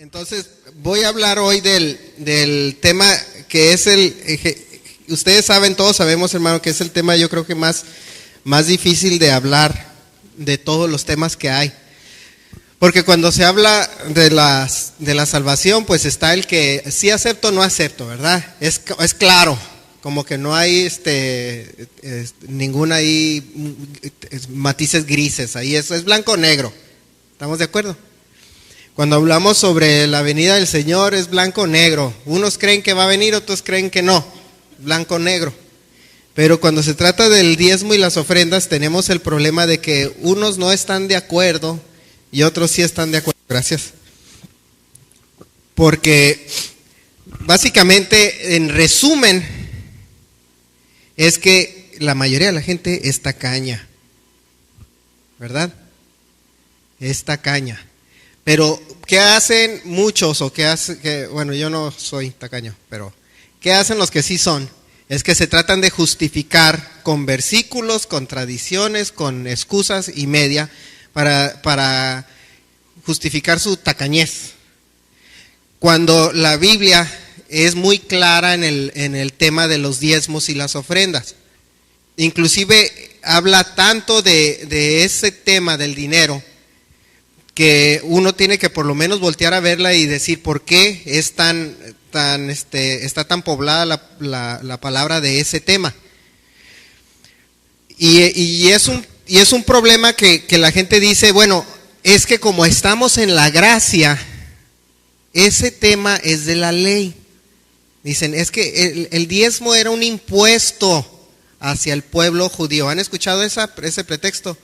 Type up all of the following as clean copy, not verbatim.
Entonces, voy a hablar hoy del tema que es ustedes saben, todos sabemos, hermano, que es el tema yo creo que más difícil de hablar de todos los temas que hay. Porque cuando se habla de la salvación, pues está el que sí acepto o no acepto, ¿verdad? Es claro, como que no hay ninguna ahí matices grises, ahí es blanco o negro. ¿Estamos de acuerdo? Cuando hablamos sobre la venida del Señor es blanco o negro. Unos creen que va a venir, otros creen que no. Blanco o negro. Pero cuando se trata del diezmo y las ofrendas, tenemos el problema de que unos no están de acuerdo y otros sí están de acuerdo. Gracias. Porque básicamente, en resumen, es que la mayoría de la gente es tacaña. ¿Verdad? Es tacaña. Pero, ¿qué hacen muchos bueno, yo no soy tacaño, pero ¿qué hacen los que sí son? Es que se tratan de justificar con versículos, con tradiciones, con excusas y media para justificar su tacañez. Cuando la Biblia es muy clara en el tema de los diezmos y las ofrendas. Inclusive habla tanto de ese tema del dinero, que uno tiene que por lo menos voltear a verla y decir por qué está tan poblada la palabra de ese tema. Y es un problema que la gente dice, bueno, es que como estamos en la gracia, ese tema es de la ley. Dicen, es que el diezmo era un impuesto hacia el pueblo judío. ¿Han escuchado ese pretexto?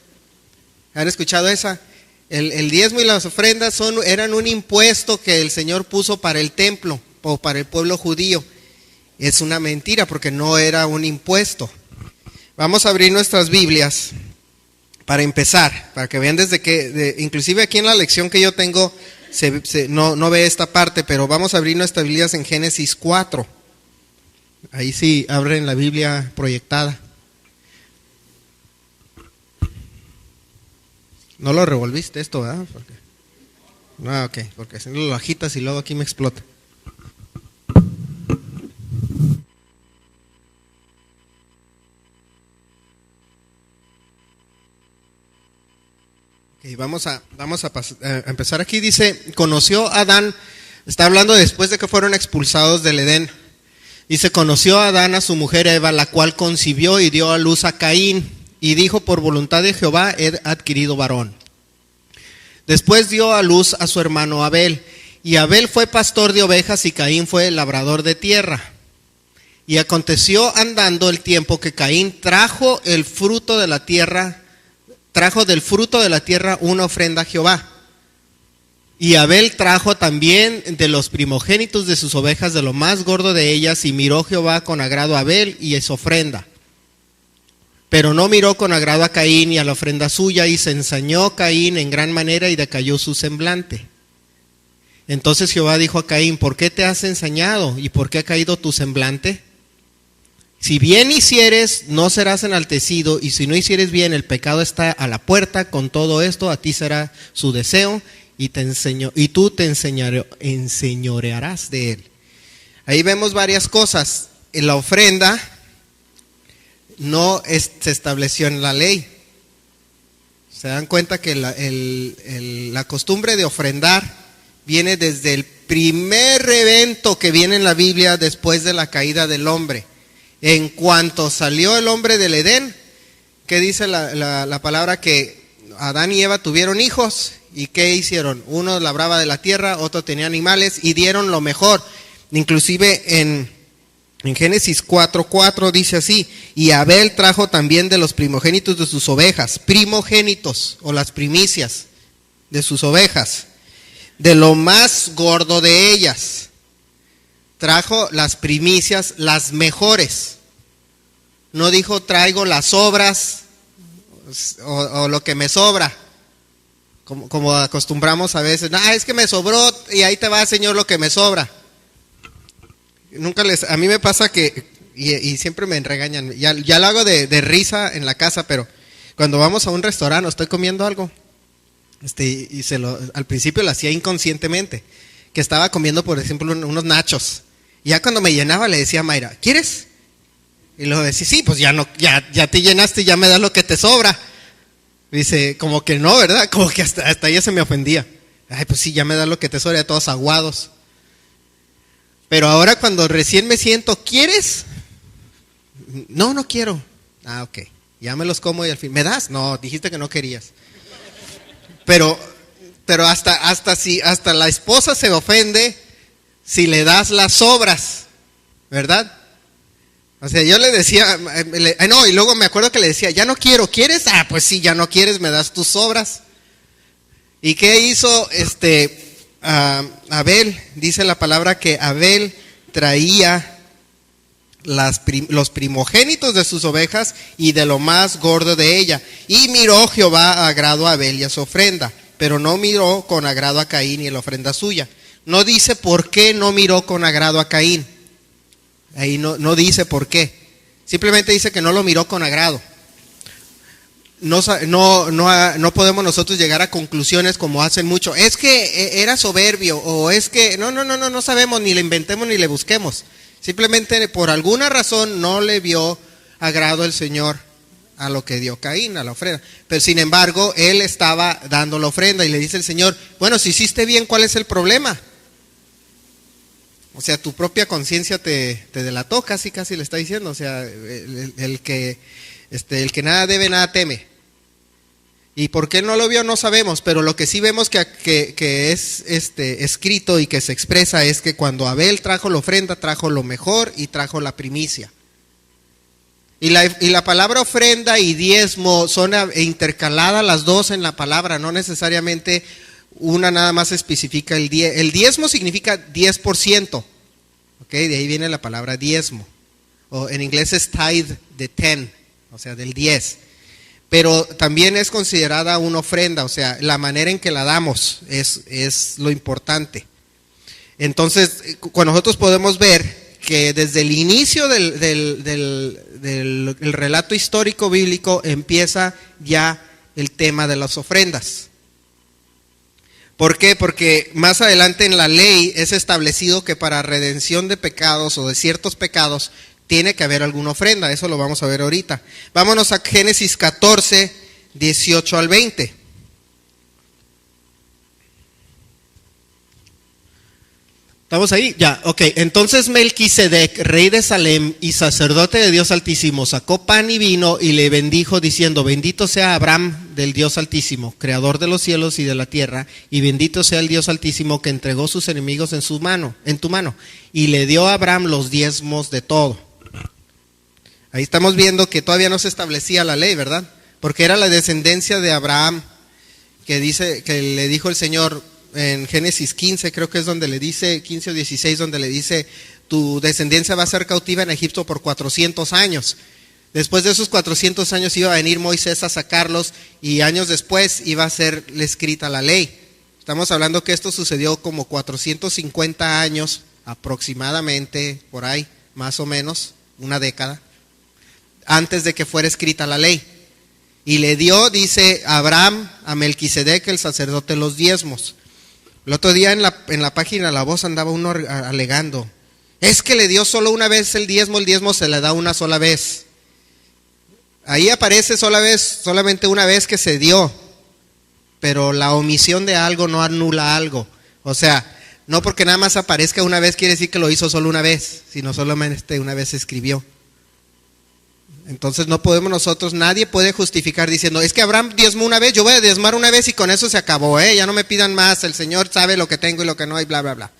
¿Han escuchado esa? El diezmo y las ofrendas eran un impuesto que el Señor puso para el templo o para el pueblo judío. Es una mentira porque no era un impuesto. Vamos a abrir nuestras Biblias para empezar, para que vean inclusive aquí en la lección que yo tengo no ve esta parte, pero vamos a abrir nuestras Biblias en Génesis 4. Ahí sí abren la Biblia proyectada. No lo revolviste esto, ¿verdad? Porque si no lo agitas y luego aquí me explota. Okay, vamos a empezar aquí. Dice, conoció a Adán, está hablando después de que fueron expulsados del Edén. Dice, conoció a Adán a su mujer Eva, la cual concibió y dio a luz a Caín. Y dijo, por voluntad de Jehová he adquirido varón. Después dio a luz a su hermano Abel. Y Abel fue pastor de ovejas y Caín fue labrador de tierra. Y aconteció andando el tiempo que Caín trajo del fruto de la tierra una ofrenda a Jehová. Y Abel trajo también de los primogénitos de sus ovejas, de lo más gordo de ellas, y miró Jehová con agrado a Abel y a su ofrenda. Pero no miró con agrado a Caín y a la ofrenda suya, y se ensañó Caín en gran manera y decayó su semblante. Entonces Jehová dijo a Caín, ¿por qué te has ensañado? ¿Y por qué ha caído tu semblante? Si bien hicieres, no serás enaltecido, y si no hicieres bien, el pecado está a la puerta. Con todo esto, a ti será su deseo, y tú te enseñorearás de él. Ahí vemos varias cosas. En la ofrenda no se estableció en la ley. Se dan cuenta que la costumbre de ofrendar viene desde el primer evento que viene en la Biblia después de la caída del hombre. En cuanto salió el hombre del Edén, ¿qué dice la palabra? Que Adán y Eva tuvieron hijos. ¿Y qué hicieron? Uno labraba de la tierra, otro tenía animales y dieron lo mejor. Inclusive en Génesis 4:4 dice así, y Abel trajo también de los primogénitos de sus ovejas, primogénitos o las primicias de sus ovejas, de lo más gordo de ellas. Trajo las primicias, las mejores. No dijo traigo las sobras o lo que me sobra, como acostumbramos a veces. Es que me sobró y ahí te va, Señor, lo que me sobra. A mí me pasa que, y siempre me regañan, ya lo hago de risa en la casa, pero cuando vamos a un restaurante o estoy comiendo algo, al principio lo hacía inconscientemente, que estaba comiendo, por ejemplo, unos nachos. Y ya cuando me llenaba le decía a Mayra, ¿quieres? Y luego decía, sí, pues ya te llenaste y ya me das lo que te sobra. Dice, como que no, ¿verdad? Como que hasta ella se me ofendía. Ay, pues sí, ya me das lo que te sobra, ya todos aguados. Pero ahora cuando recién me siento, ¿quieres? No quiero. Ah, ok. Ya me los como y al fin, ¿me das? No, dijiste que no querías. Pero hasta la esposa se ofende si le das las sobras, ¿verdad? O sea, yo le decía, y luego me acuerdo que le decía, ya no quiero, ¿quieres? Ah, pues sí, ya no quieres, me das tus sobras. ¿Y qué hizo Abel? Dice la palabra que Abel traía los primogénitos de sus ovejas y de lo más gordo de ella. Y miró Jehová a agrado a Abel y a su ofrenda, pero no miró con agrado a Caín y la ofrenda suya. No dice por qué no miró con agrado a Caín. Ahí no dice por qué. Simplemente dice que no lo miró con agrado. No podemos nosotros llegar a conclusiones como hacen mucho. Es que era soberbio, o es que no sabemos, ni le inventemos ni le busquemos. Simplemente por alguna razón no le vio agrado el Señor a lo que dio Caín, a la ofrenda. Pero sin embargo, él estaba dando la ofrenda y le dice el Señor, bueno, si hiciste bien, ¿cuál es el problema? O sea, tu propia conciencia te delató, casi le está diciendo. O sea, el que nada debe, nada teme. Y por qué no lo vio no sabemos, pero lo que sí vemos que es escrito y que se expresa es que cuando Abel trajo la ofrenda, trajo lo mejor y trajo la primicia. Y la palabra ofrenda y diezmo son intercaladas las dos en la palabra, no necesariamente una nada más especifica el diezmo. El diezmo significa 10%, ¿ok? De ahí viene la palabra diezmo. O en inglés es tithe de 10, o sea, del 10. Pero también es considerada una ofrenda, o sea, la manera en que la damos es lo importante. Entonces, cuando nosotros podemos ver que desde el inicio del relato histórico bíblico empieza ya el tema de las ofrendas. ¿Por qué? Porque más adelante en la ley es establecido que para redención de pecados o de ciertos pecados tiene que haber alguna ofrenda. Eso lo vamos a ver ahorita. Vámonos a Génesis 14, 18 al 20. ¿Estamos ahí? Ya, ok. Entonces Melquisedec, rey de Salem y sacerdote de Dios Altísimo, sacó pan y vino y le bendijo diciendo, bendito sea Abraham del Dios Altísimo, creador de los cielos y de la tierra, y bendito sea el Dios Altísimo que entregó sus enemigos en tu mano, y le dio a Abraham los diezmos de todo. Ahí estamos viendo que todavía no se establecía la ley, ¿verdad? Porque era la descendencia de Abraham que le dijo el Señor en Génesis 15, creo que es donde le dice, 15 o 16, donde le dice, tu descendencia va a ser cautiva en Egipto por 400 años. Después de esos 400 años iba a venir Moisés a sacarlos y años después iba a ser escrita la ley. Estamos hablando que esto sucedió como 450 años aproximadamente, por ahí, más o menos, una década, antes de que fuera escrita la ley. Y le dio, dice Abraham, a Melquisedec, el sacerdote, los diezmos. El otro día en la página La Voz andaba uno alegando, es que le dio solo una vez el diezmo se le da una sola vez. Ahí aparece solamente una vez que se dio, pero la omisión de algo no anula algo. O sea, no porque nada más aparezca una vez quiere decir que lo hizo solo una vez, sino solamente una vez se escribió. Entonces no podemos nosotros, nadie puede justificar diciendo, es que Abraham diezmó una vez, yo voy a diezmar una vez y con eso se acabó, ya no me pidan más, el Señor sabe lo que tengo y lo que no hay, bla, bla, bla.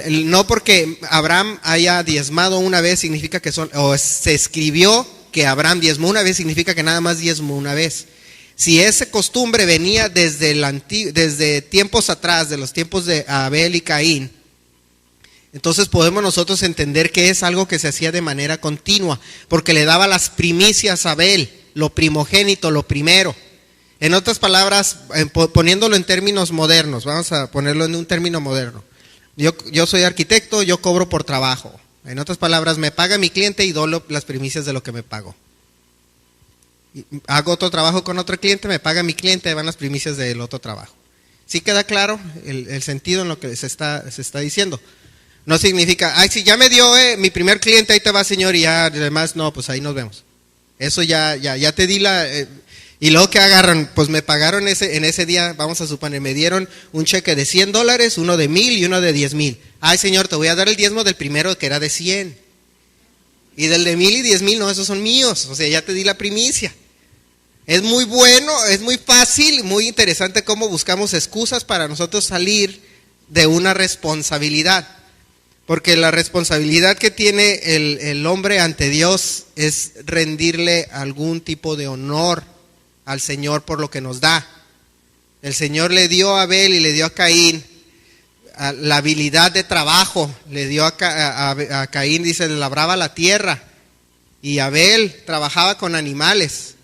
No porque Abraham haya diezmado una vez significa que se escribió que Abraham diezmó una vez, significa que nada más diezmó una vez. Si esa costumbre venía desde tiempos atrás, de los tiempos de Abel y Caín, entonces podemos nosotros entender que es algo que se hacía de manera continua, porque le daba las primicias a Abel, lo primogénito, lo primero. En otras palabras, poniéndolo en términos modernos, vamos a ponerlo en un término moderno. Yo soy arquitecto, yo cobro por trabajo. En otras palabras, me paga mi cliente y doy las primicias de lo que me pagó. Hago otro trabajo con otro cliente, me paga mi cliente y van las primicias del otro trabajo. ¿Sí queda claro el sentido en lo que se está diciendo? No significa, ay, si ya me dio mi primer cliente, ahí te va, señor, y ya además, no, pues ahí nos vemos. Eso ya te di y luego que agarran, pues me pagaron en ese día, vamos a suponer, me dieron un cheque de $100, uno de 1,000 y uno de 10,000. Ay, señor, te voy a dar el diezmo del primero que era de 100. Y del de 1,000 y 10,000, no, esos son míos, o sea, ya te di la primicia. Es muy bueno, es muy fácil, muy interesante cómo buscamos excusas para nosotros salir de una responsabilidad. Porque la responsabilidad que tiene el hombre ante Dios es rendirle algún tipo de honor al Señor por lo que nos da. El Señor le dio a Abel y le dio a Caín la habilidad de trabajo. Le dio a Caín, dice, le labraba la tierra. Y Abel trabajaba con animales.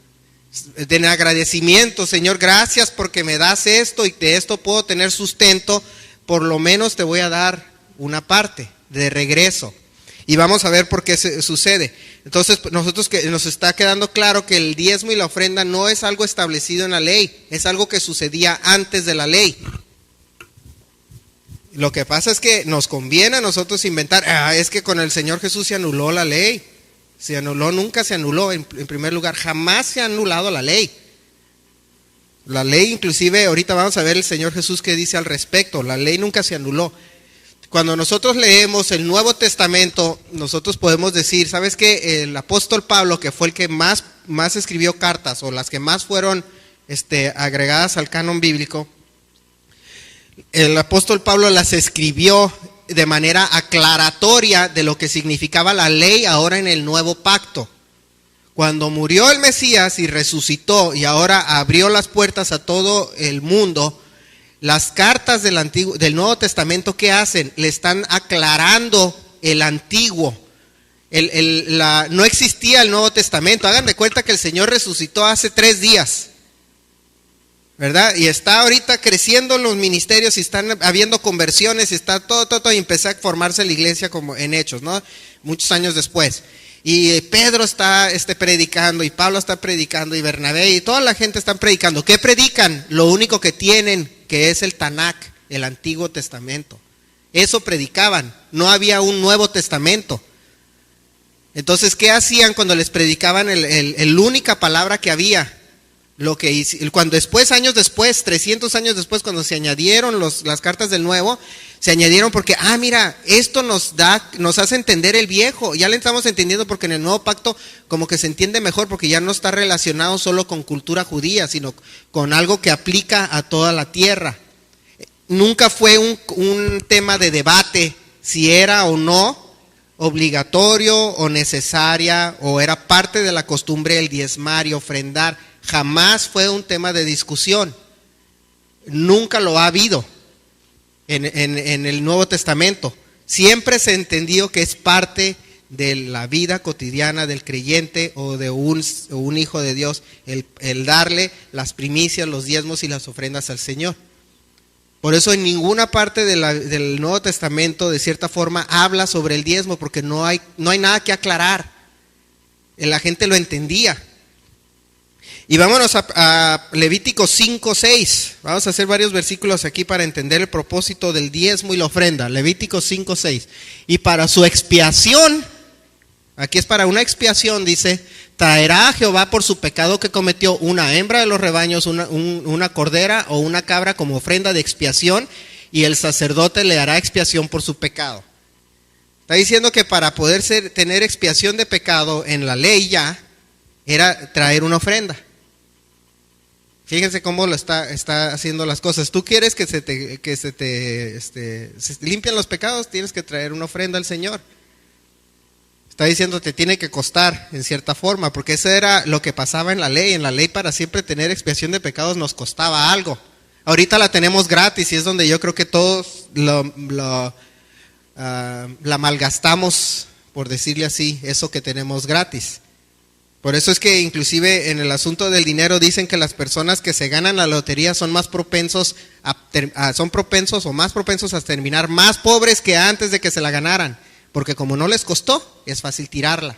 De agradecimiento, Señor, gracias porque me das esto y de esto puedo tener sustento. Por lo menos te voy a dar una parte de regreso. Y vamos a ver por qué sucede. Entonces, nosotros que nos está quedando claro que el diezmo y la ofrenda no es algo establecido en la ley, es algo que sucedía antes de la ley. Lo que pasa es que nos conviene a nosotros inventar, es que con el Señor Jesús se anuló la ley. Se anuló, nunca se anuló, en primer lugar, jamás se ha anulado la ley. La ley, inclusive, ahorita vamos a ver el Señor Jesús qué dice al respecto, la ley nunca se anuló. Cuando nosotros leemos el Nuevo Testamento, nosotros podemos decir, ¿sabes qué? El apóstol Pablo, que fue el que más escribió cartas, o las que más fueron agregadas al canon bíblico, el apóstol Pablo las escribió de manera aclaratoria de lo que significaba la ley ahora en el nuevo pacto. Cuando murió el Mesías y resucitó y ahora abrió las puertas a todo el mundo, las cartas del Nuevo Testamento, ¿qué hacen? Le están aclarando el antiguo. No existía el Nuevo Testamento. Hagan de cuenta que el Señor resucitó hace 3 días. ¿Verdad? Y está ahorita creciendo los ministerios y están habiendo conversiones y está todo y empezó a formarse la iglesia como en Hechos, ¿no? Muchos años después. Y Pedro está predicando y Pablo está predicando y Bernabé y toda la gente está predicando. ¿Qué predican? Lo único que tienen, que es el Tanakh, el Antiguo Testamento. Eso predicaban, no había un Nuevo Testamento. Entonces, ¿qué hacían cuando les predicaban la única palabra que había? Lo que cuando años después, 300 años después, cuando se añadieron las cartas del Nuevo, se añadieron porque, mira, esto nos hace entender el viejo, ya le estamos entendiendo porque en el Nuevo Pacto como que se entiende mejor porque ya no está relacionado solo con cultura judía, sino con algo que aplica a toda la tierra. Nunca fue un tema de debate si era o no obligatorio o necesaria o era parte de la costumbre el diezmar y ofrendar. Jamás fue un tema de discusión. Nunca lo ha habido en el Nuevo Testamento. Siempre se entendió que es parte de la vida cotidiana del creyente o de un hijo de Dios el darle las primicias, los diezmos y las ofrendas al Señor. Por eso en ninguna parte del Nuevo Testamento de cierta forma habla sobre el diezmo porque no hay nada que aclarar. La gente lo entendía. Y vámonos a Levítico 5:6. Vamos a hacer varios versículos aquí para entender el propósito del diezmo y la ofrenda. Levítico 5:6. Y para su expiación, aquí es para una expiación, dice, traerá a Jehová por su pecado que cometió una hembra de los rebaños, una cordera o una cabra como ofrenda de expiación, y el sacerdote le hará expiación por su pecado. Está diciendo que para poder tener expiación de pecado en la ley ya, era traer una ofrenda. Fíjense cómo lo está haciendo las cosas. Tú quieres que se limpien los pecados, tienes que traer una ofrenda al Señor. Está diciendo te tiene que costar en cierta forma, porque eso era lo que pasaba en la ley. En la ley para siempre tener expiación de pecados nos costaba algo. Ahorita la tenemos gratis y es donde yo creo que todos la malgastamos, por decirle así, eso que tenemos gratis. Por eso es que inclusive en el asunto del dinero dicen que las personas que se ganan la lotería son más propensos o más propensos a terminar más pobres que antes de que se la ganaran, porque como no les costó, es fácil tirarla.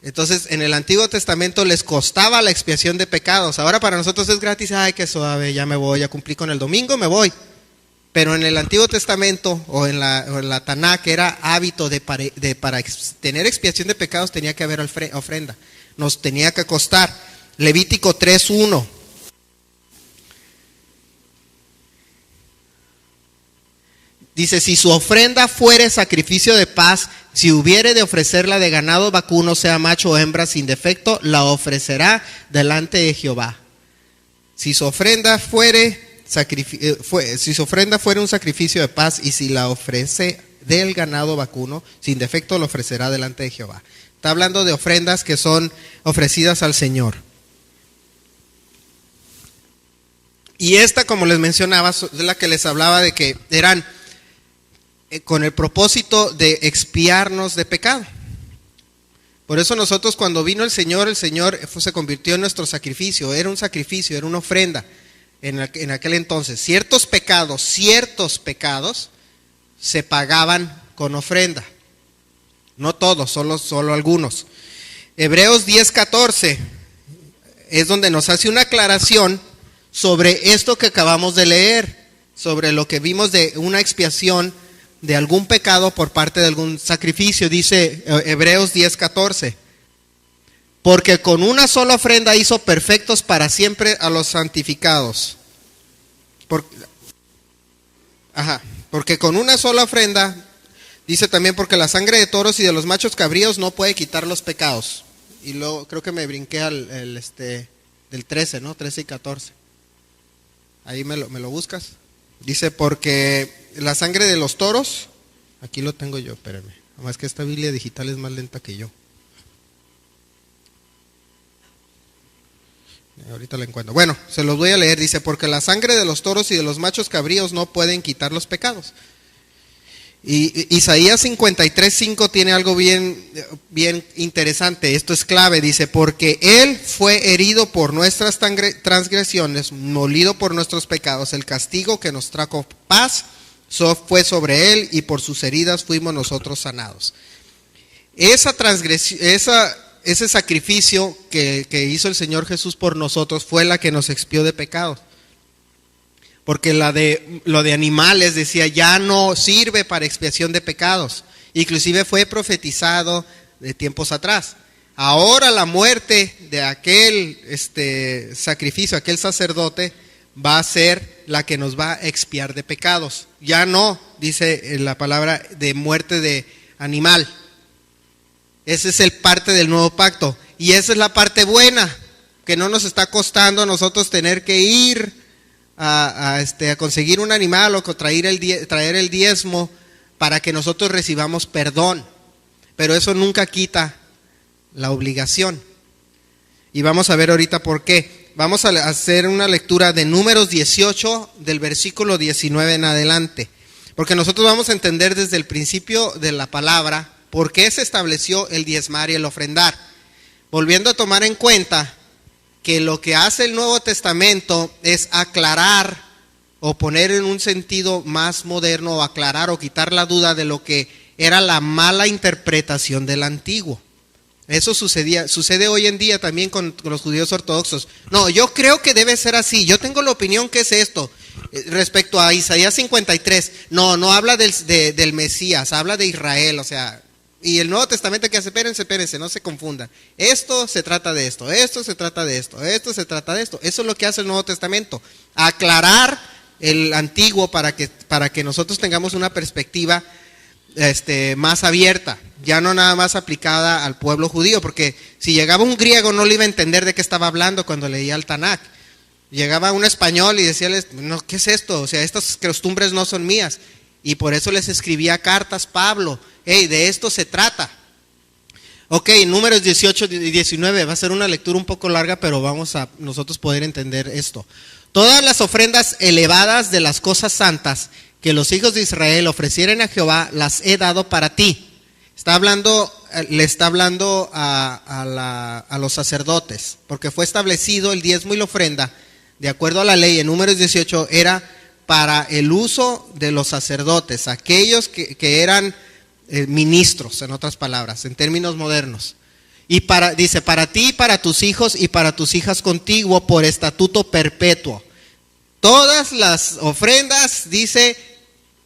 Entonces, en el Antiguo Testamento les costaba la expiación de pecados. Ahora para nosotros es gratis. Ay, qué suave, ya me voy, ya cumplí con el domingo, me voy. Pero en el Antiguo Testamento o en la Tanakh era hábito para tener expiación de pecados tenía que haber ofrenda. Nos tenía que costar. Levítico 3:1. Dice, si su ofrenda fuere sacrificio de paz, si hubiere de ofrecerla de ganado vacuno, sea macho o hembra sin defecto, la ofrecerá delante de Jehová. Si su ofrenda fuere un sacrificio de paz, y si la ofrece del ganado vacuno, sin defecto, lo ofrecerá delante de Jehová. Está hablando de ofrendas que son ofrecidas al Señor. Y esta, como les mencionaba, es la que les hablaba de que eran con el propósito de expiarnos de pecado. Por eso nosotros, cuando vino el Señor se convirtió en nuestro sacrificio. Era un sacrificio, era una ofrenda en aquel entonces. Ciertos pecados se pagaban con ofrenda. No todos, solo algunos. Hebreos 10:14 es donde nos hace una aclaración sobre esto que acabamos de leer, sobre lo que vimos de una expiación de algún pecado por parte de algún sacrificio. Dice Hebreos 10:14, porque con una sola ofrenda hizo perfectos para siempre a los santificados. Porque con una sola ofrenda, dice también, porque la sangre de toros y de los machos cabríos no puede quitar los pecados. Y luego creo que me brinqué del 13, ¿no? 13 y 14. Ahí me lo buscas. Dice, porque la sangre de los toros, aquí lo tengo yo, espérenme. Además que esta Biblia digital es más lenta que yo. Ahorita la encuentro. Bueno, se los voy a leer. Dice, porque la sangre de los toros y de los machos cabríos no pueden quitar los pecados. Y Isaías 53:5 tiene algo bien interesante. Esto es clave. Dice, porque Él fue herido por nuestras transgresiones, molido por nuestros pecados. El castigo que nos trajo paz fue sobre Él, y por sus heridas fuimos nosotros sanados. Esa transgresión, ese sacrificio que hizo el Señor Jesús por nosotros fue la que nos expió de pecados. Porque lo de animales, decía, ya no sirve para expiación de pecados. Inclusive fue profetizado de tiempos atrás. Ahora la muerte de aquel sacrificio, aquel sacerdote, va a ser la que nos va a expiar de pecados. Ya no, dice la palabra, de muerte de animal. Ese es el parte del nuevo pacto. Y esa es la parte buena, que no nos está costando a nosotros tener que ir a conseguir un animal o traer el diezmo para que nosotros recibamos perdón. Pero eso nunca quita la obligación. Y vamos a ver ahorita por qué. Vamos a hacer una lectura de Números 18, del versículo 19 en adelante. Porque nosotros vamos a entender desde el principio de la palabra por qué se estableció el diezmar y el ofrendar. Volviendo a tomar en cuenta que lo que hace el Nuevo Testamento es aclarar o poner en un sentido más moderno, o aclarar o quitar la duda de lo que era la mala interpretación del Antiguo. Eso sucede hoy en día también con los judíos ortodoxos. No, yo creo que debe ser así, yo tengo la opinión que es esto. Respecto a Isaías 53, no habla del Mesías, habla de Israel, o sea. Y el Nuevo Testamento que hace, espérense, no se confundan. Esto se trata de esto, esto se trata de esto, esto se trata de esto. Eso es lo que hace el Nuevo Testamento. Aclarar el Antiguo para que nosotros tengamos una perspectiva más abierta, ya no nada más aplicada al pueblo judío, porque si llegaba un griego no le iba a entender de qué estaba hablando cuando leía el Tanakh. Llegaba un español y decíales, no, ¿qué es esto? O sea, estas costumbres no son mías. Y por eso les escribía cartas Pablo. Hey, de esto se trata. Ok, Números 18 y 19, va a ser una lectura un poco larga, pero vamos a nosotros poder entender esto. Todas las ofrendas elevadas de las cosas santas que los hijos de Israel ofrecieren a Jehová, las he dado para ti. Le está hablando a los sacerdotes, porque fue establecido el diezmo y la ofrenda, de acuerdo a la ley, en Números 18, era para el uso de los sacerdotes, aquellos que eran ministros, en otras palabras, en términos modernos. Dice, para ti, para tus hijos y para tus hijas contigo por estatuto perpetuo. Todas las ofrendas, dice,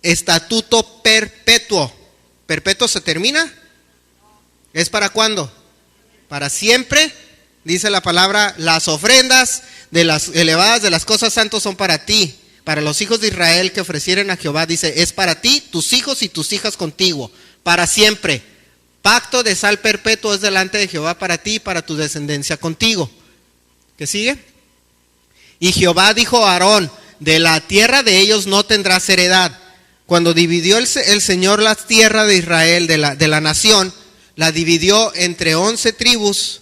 estatuto perpetuo. ¿Perpetuo se termina? ¿Es para cuándo? Para siempre. Dice la palabra, las ofrendas de las elevadas de las cosas santas son para ti. Para los hijos de Israel que ofrecieren a Jehová, dice, es para ti, tus hijos y tus hijas contigo, para siempre. Pacto de sal perpetuo es delante de Jehová para ti y para tu descendencia contigo. ¿Qué sigue? Y Jehová dijo a Aarón, de la tierra de ellos no tendrás heredad. Cuando dividió el Señor la tierra de Israel, de la nación, la dividió entre 11 tribus,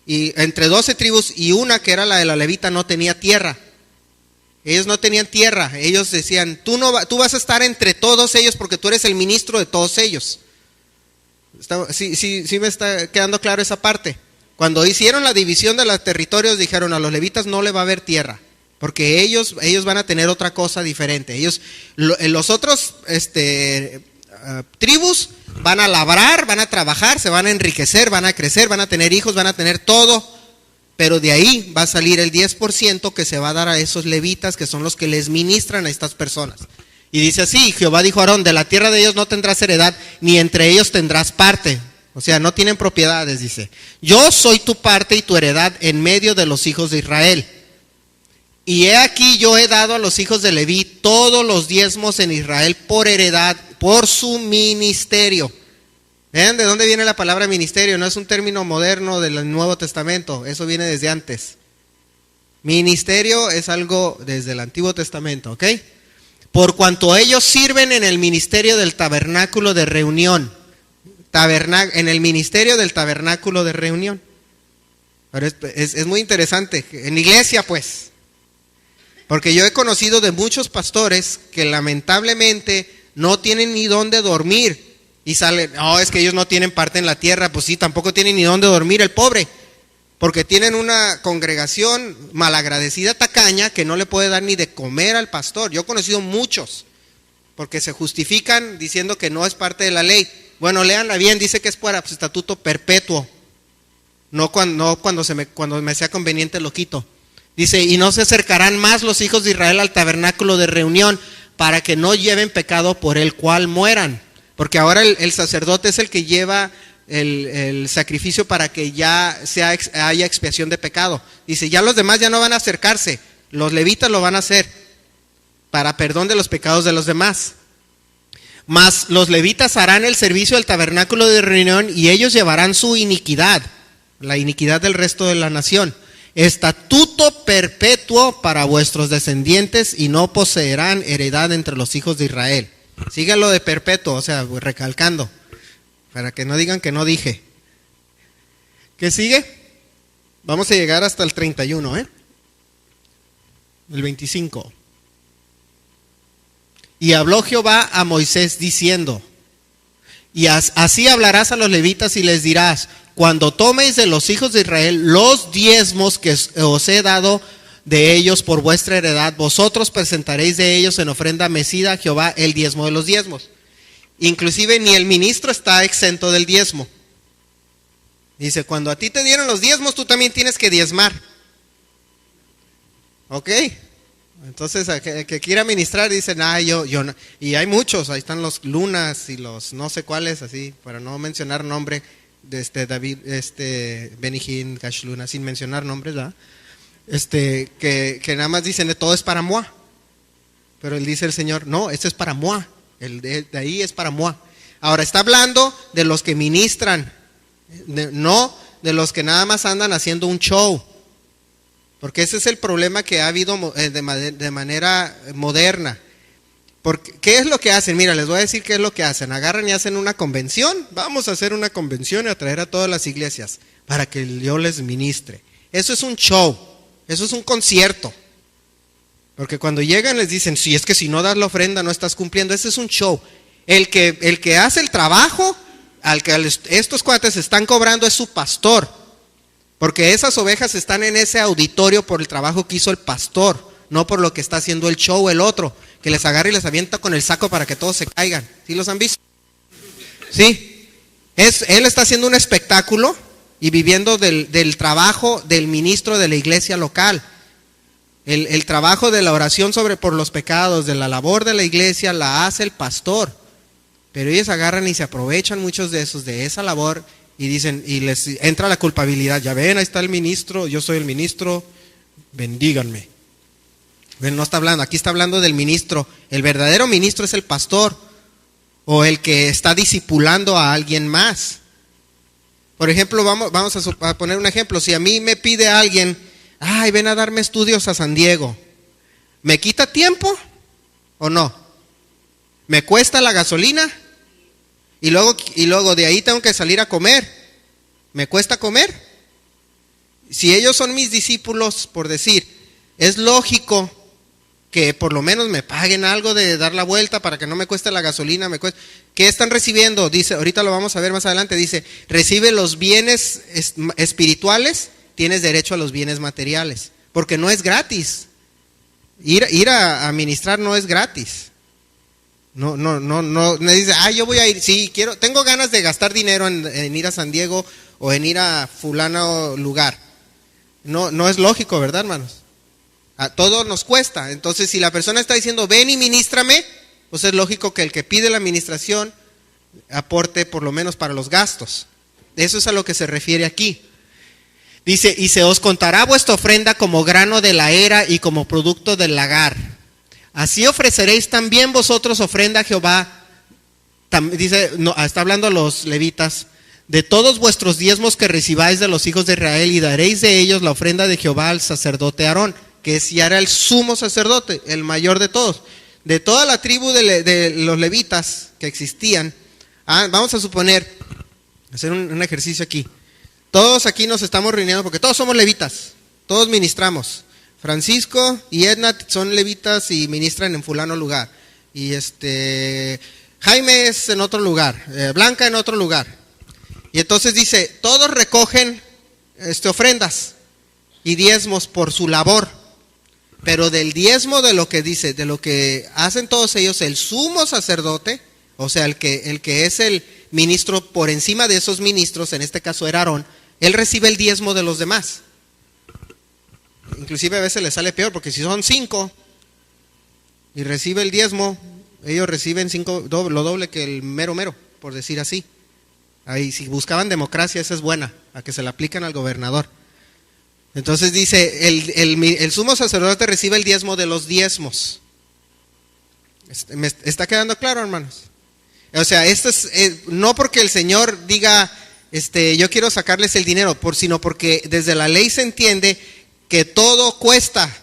y entre 12 tribus, y una que era la de la levita no tenía tierra. Ellos no tenían tierra. Ellos decían, tú vas a estar entre todos ellos porque tú eres el ministro de todos ellos. Sí me está quedando claro esa parte. Cuando hicieron la división de los territorios, dijeron a los levitas no le va a haber tierra, porque ellos van a tener otra cosa diferente. Los otros tribus van a labrar, van a trabajar, se van a enriquecer, van a crecer, van a tener hijos, van a tener todo. Pero de ahí va a salir el 10% que se va a dar a esos levitas, que son los que les ministran a estas personas. Y dice así, Jehová dijo a Aarón, de la tierra de ellos no tendrás heredad, ni entre ellos tendrás parte. O sea, no tienen propiedades, dice. Yo soy tu parte y tu heredad en medio de los hijos de Israel. Y he aquí yo he dado a los hijos de Leví todos los diezmos en Israel por heredad, por su ministerio. ¿Ven de dónde viene la palabra ministerio? No es un término moderno del Nuevo Testamento, eso viene desde antes. Ministerio es algo desde el Antiguo Testamento, ¿ok? Por cuanto ellos sirven en el ministerio del tabernáculo de reunión. En el ministerio del tabernáculo de reunión. Pero es muy interesante. En iglesia, pues. Porque yo he conocido de muchos pastores que lamentablemente no tienen ni dónde dormir. Y salen, no, es que ellos no tienen parte en la tierra. Pues sí, tampoco tienen ni dónde dormir el pobre. Porque tienen una congregación malagradecida, tacaña, que no le puede dar ni de comer al pastor. Yo he conocido muchos, porque se justifican diciendo que no es parte de la ley. Bueno, léanla bien, dice que es por estatuto perpetuo. No cuando me sea conveniente lo quito. Dice, y no se acercarán más los hijos de Israel al tabernáculo de reunión, para que no lleven pecado por el cual mueran. Porque ahora el sacerdote es el que lleva el sacrificio para que ya haya expiación de pecado. Dice, ya los demás ya no van a acercarse, los levitas lo van a hacer para perdón de los pecados de los demás. Mas los levitas harán el servicio del tabernáculo de reunión y ellos llevarán su iniquidad, la iniquidad del resto de la nación. Estatuto perpetuo para vuestros descendientes y no poseerán heredad entre los hijos de Israel. Síganlo de perpetuo, o sea, recalcando, para que no digan que no dije. ¿Qué sigue? Vamos a llegar hasta el 31, el 25. Y habló Jehová a Moisés diciendo, y así hablarás a los levitas y les dirás, cuando toméis de los hijos de Israel los diezmos que os he dado de ellos por vuestra heredad, vosotros presentaréis de ellos en ofrenda mecida a Jehová el diezmo de los diezmos. Inclusive ni el ministro está exento del diezmo. Dice, cuando a ti te dieron los diezmos, tú también tienes que diezmar. ¿Ok? Entonces, que quiera ministrar, dicen, yo no. Y hay muchos, ahí están los Lunas y los no sé cuáles, así, para no mencionar nombre, de David, Benny Hinn, Cash Luna, sin mencionar nombres, ¿verdad? Que nada más dicen, todo es para moi. Pero él dice el Señor, no, esto es para moi. El de ahí es para moi. Ahora, está hablando de los que ministran, no de los que nada más andan haciendo un show. Porque ese es el problema que ha habido de manera moderna. Porque, ¿qué es lo que hacen? Mira, les voy a decir qué es lo que hacen. Agarran y hacen una convención. Vamos a hacer una convención y a traer a todas las iglesias para que yo les ministre. Eso es un show. Eso es un concierto. Porque cuando llegan les dicen, sí, es que si no das la ofrenda no estás cumpliendo. Ese es un show. El que hace el trabajo, al que estos cuates están cobrando es su pastor. Porque esas ovejas están en ese auditorio por el trabajo que hizo el pastor, no por lo que está haciendo el show el otro, que les agarra y les avienta con el saco para que todos se caigan. ¿Sí los han visto? Sí. Él está haciendo un espectáculo y viviendo del trabajo del ministro de la iglesia local. El trabajo de la oración por los pecados, de la labor de la iglesia, la hace el pastor. Pero ellos agarran y se aprovechan muchos de esos, de esa labor, y dicen, y les entra la culpabilidad. Ya ven, ahí está el ministro, yo soy el ministro, bendíganme. Ven, no está hablando, aquí está hablando del ministro. El verdadero ministro es el pastor, o el que está discipulando a alguien más. Por ejemplo, vamos a poner un ejemplo. Si a mí me pide alguien, ay, ven a darme estudios a San Diego, ¿me quita tiempo o no? ¿Me cuesta la gasolina? Y luego de ahí tengo que salir a comer. ¿Me cuesta comer? Si ellos son mis discípulos, por decir, es lógico que por lo menos me paguen algo de dar la vuelta para que no me cueste la gasolina. ¿Qué están recibiendo? Dice, ahorita lo vamos a ver más adelante, dice, recibe los bienes espirituales, tienes derecho a los bienes materiales, porque no es gratis. Ir a ministrar no es gratis. No, me dice, yo voy a ir, sí, tengo ganas de gastar dinero en ir a San Diego o en ir a fulano lugar. No es lógico, ¿verdad, hermanos? A todos nos cuesta. Entonces, si la persona está diciendo, ven y ministrame, pues es lógico que el que pide la administración aporte por lo menos para los gastos. Eso es a lo que se refiere aquí. Dice, y se os contará vuestra ofrenda como grano de la era y como producto del lagar. Así ofreceréis también vosotros ofrenda a Jehová. Dice, está hablando a los levitas. De todos vuestros diezmos que recibáis de los hijos de Israel, y daréis de ellos la ofrenda de Jehová al sacerdote Aarón, que ya era el sumo sacerdote, el mayor de todos. De toda la tribu de los levitas que existían, vamos a suponer, hacer un ejercicio aquí. Todos aquí nos estamos reuniendo porque todos somos levitas, todos ministramos. Francisco y Edna son levitas y ministran en fulano lugar. Y Jaime es en otro lugar, Blanca en otro lugar. Y entonces dice, todos recogen ofrendas y diezmos por su labor. Pero del diezmo de lo que dice, de lo que hacen todos ellos, el sumo sacerdote, o sea, el que es el ministro por encima de esos ministros, en este caso era Aarón, él recibe el diezmo de los demás. Inclusive a veces le sale peor, porque si son 5 y recibe el diezmo, ellos reciben 5, lo doble que el mero, por decir así. Ahí, si buscaban democracia, esa es buena, a que se la aplican al gobernador. Entonces dice, el sumo sacerdote recibe el diezmo de los diezmos. ¿Me está quedando claro, hermanos? O sea, esto es no porque el Señor diga, yo quiero sacarles el dinero, sino porque desde la ley se entiende que todo cuesta.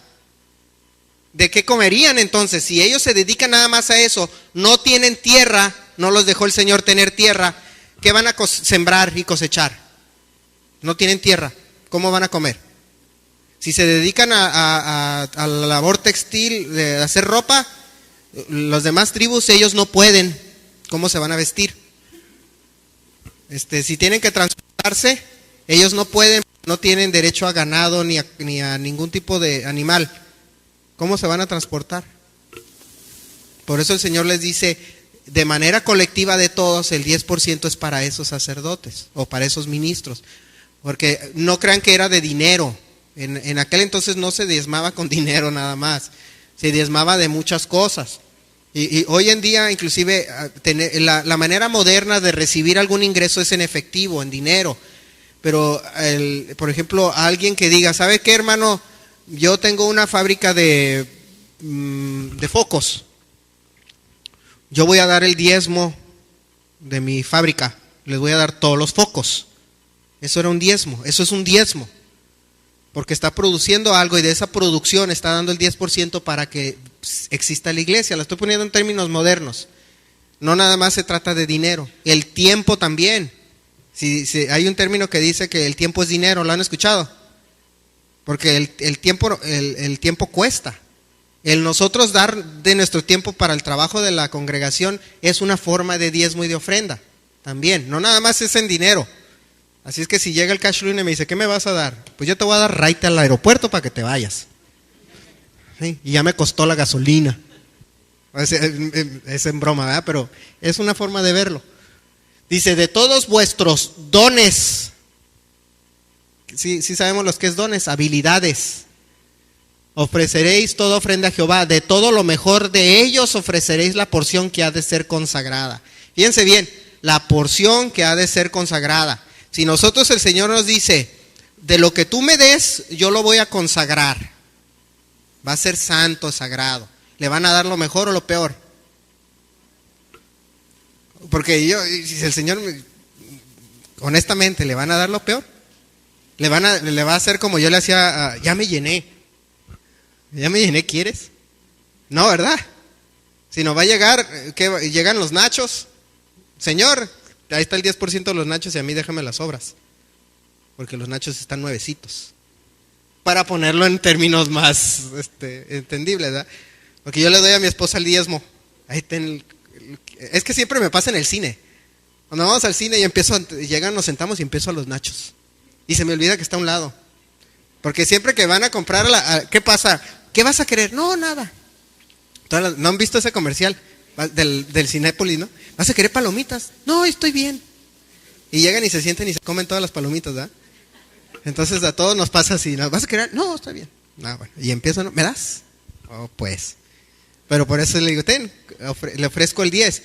¿De qué comerían entonces? Si ellos se dedican nada más a eso, no tienen tierra, no los dejó el Señor tener tierra, ¿qué van a sembrar y cosechar? No tienen tierra, ¿cómo van a comer? Si se dedican a la labor textil, de hacer ropa, los demás tribus, ellos no pueden, ¿cómo se van a vestir? Si tienen que transportarse, ellos no pueden, no tienen derecho a ganado ni a ningún tipo de animal. ¿Cómo se van a transportar? Por eso el Señor les dice, de manera colectiva de todos, el 10% es para esos sacerdotes o para esos ministros. Porque no crean que era de dinero. En aquel entonces no se diezmaba con dinero nada más. Se diezmaba de muchas cosas. Y hoy en día, inclusive, la manera moderna de recibir algún ingreso es en efectivo, en dinero. Pero, por ejemplo, alguien que diga, ¿sabe qué, hermano? Yo tengo una fábrica de focos. Yo voy a dar el diezmo de mi fábrica. Les voy a dar todos los focos. Eso era un diezmo. Eso es un diezmo. Porque está produciendo algo y de esa producción está dando el 10% para que exista la iglesia. La estoy poniendo en términos modernos. No nada más se trata de dinero. El tiempo también. Si hay un término que dice que el tiempo es dinero, ¿lo han escuchado? Porque el tiempo cuesta. El nosotros dar de nuestro tiempo para el trabajo de la congregación es una forma de diezmo y de ofrenda. También. No nada más es en dinero. Así es que si llega el cash line y me dice, ¿qué me vas a dar? Pues yo te voy a dar raite al aeropuerto para que te vayas. ¿Sí? Y ya me costó la gasolina. Es en broma, ¿verdad? Pero es una forma de verlo. Dice, de todos vuestros dones sí sabemos los que es dones, habilidades. Ofreceréis toda ofrenda a Jehová, de todo lo mejor de ellos ofreceréis la porción que ha de ser consagrada. Fíjense bien, la porción que ha de ser consagrada. Si nosotros el Señor nos dice, de lo que tú me des, yo lo voy a consagrar. Va a ser santo, sagrado. ¿Le van a dar lo mejor o lo peor? Porque si el Señor, honestamente, ¿le van a dar lo peor? Le va a hacer como yo le hacía, ya me llené, ¿quieres? No, ¿verdad? Si no va a llegar, ¿qué? Llegan los nachos. Señor, ahí está el 10% de los nachos y a mí déjame las sobras. Porque los nachos están nuevecitos. Para ponerlo en términos más entendibles, ¿verdad? Porque yo le doy a mi esposa el diezmo. Es que siempre me pasa en el cine. Cuando vamos al cine y llegan, nos sentamos y empiezo a los nachos. Y se me olvida que está a un lado. Porque siempre que van a comprar, ¿qué pasa? ¿Qué vas a querer? No, nada. ¿No han visto ese comercial del Cinépolis, no? ¿Vas a querer palomitas? No, estoy bien. Y llegan y se sienten y se comen todas las palomitas, ¿verdad? Entonces a todos nos pasa así, ¿no? ¿Vas a querer? No, está bien. Bueno. Y empiezo, ¿no? ¿Me das? Oh, pues. Pero por eso le digo, le ofrezco el 10.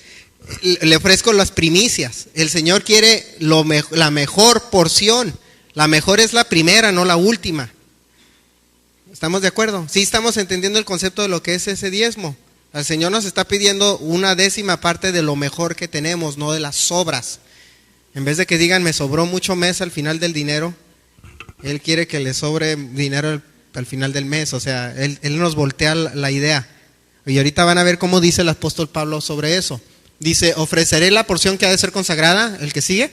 Le ofrezco las primicias. El Señor quiere la mejor porción. La mejor es la primera, no la última. ¿Estamos de acuerdo? Sí, estamos entendiendo el concepto de lo que es ese diezmo. El Señor nos está pidiendo 1/10 de lo mejor que tenemos, no de las sobras. En vez de que digan, me sobró mucho mes al final del dinero, Él quiere que le sobre dinero al final del mes. O sea, Él nos voltea la idea. Y ahorita van a ver cómo dice el apóstol Pablo sobre eso. Dice, ofreceré la porción que ha de ser consagrada, el que sigue.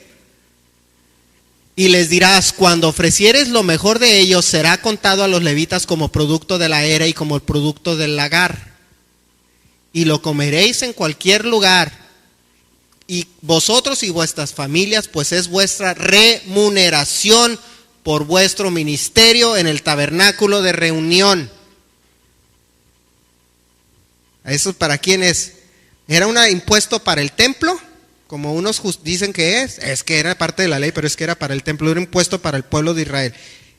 Y les dirás, cuando ofrecieres lo mejor de ellos, será contado a los levitas como producto de la era y como el producto del lagar. Y lo comeréis en cualquier lugar. Y vosotros y vuestras familias, pues es vuestra remuneración por vuestro ministerio en el tabernáculo de reunión. ¿Eso para quién es? ¿Era un impuesto para el templo? Como unos dicen que es que era parte de la ley, pero es que era para el templo, era un impuesto para el pueblo de Israel.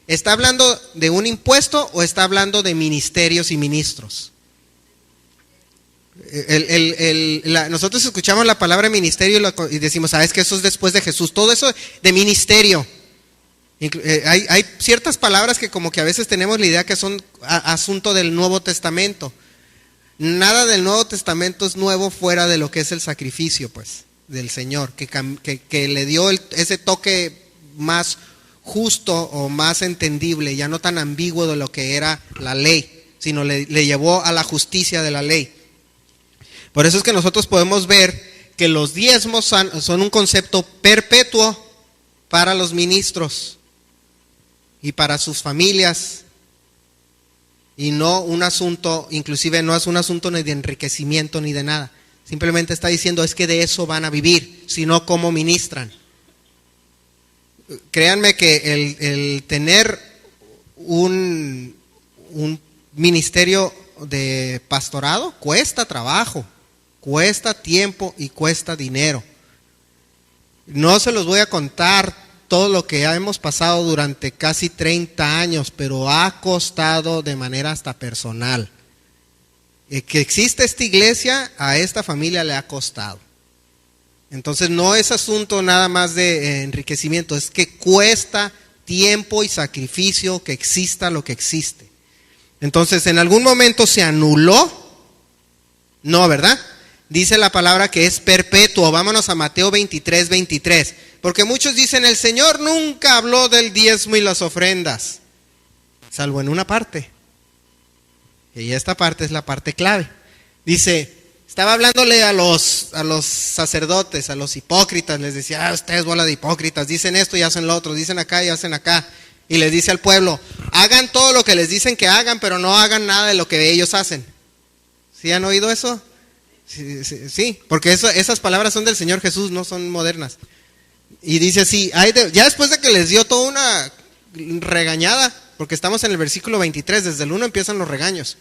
¿Está hablando de un impuesto o está hablando de ministerios y ministros? Nosotros escuchamos la palabra ministerio y decimos, ¿sabes que eso es después de Jesús? Todo eso de ministerio. Hay ciertas palabras que como que a veces tenemos la idea que son asunto del Nuevo Testamento. Nada del Nuevo Testamento es nuevo fuera de lo que es el sacrificio, pues, del Señor, que le dio ese toque más justo o más entendible, ya no tan ambiguo de lo que era la ley, sino le llevó a la justicia de la ley. Por eso es que nosotros podemos ver que los diezmos son un concepto perpetuo para los ministros y para sus familias, y no un asunto, inclusive no es un asunto ni de enriquecimiento ni de nada. Simplemente está diciendo es que de eso van a vivir, sino cómo ministran. Créanme que el tener un ministerio de pastorado cuesta trabajo, cuesta tiempo y cuesta dinero. No se los voy a contar todo lo que hemos pasado durante casi 30 años, pero ha costado de manera hasta personal. Que existe esta iglesia, a esta familia le ha costado. Entonces no es asunto nada más de enriquecimiento, es que cuesta tiempo y sacrificio que exista lo que existe. Entonces, ¿en algún momento se anuló? No, ¿verdad? Dice la palabra que es perpetuo. Vámonos a Mateo 23:23. Porque muchos dicen, el Señor nunca habló del diezmo y las ofrendas, salvo en una parte. Y esta parte es la parte clave. Dice, estaba hablándole a los sacerdotes, a los hipócritas, les decía, ustedes bola de hipócritas, dicen esto y hacen lo otro, dicen acá y hacen acá. Y les dice al pueblo, hagan todo lo que les dicen que hagan, pero no hagan nada de lo que ellos hacen. ¿Sí han oído eso? Sí, porque esas palabras son del Señor Jesús, no son modernas. Y dice así, ya después de que les dio toda una regañada, porque estamos en el versículo 23, desde el 1 empiezan los regaños.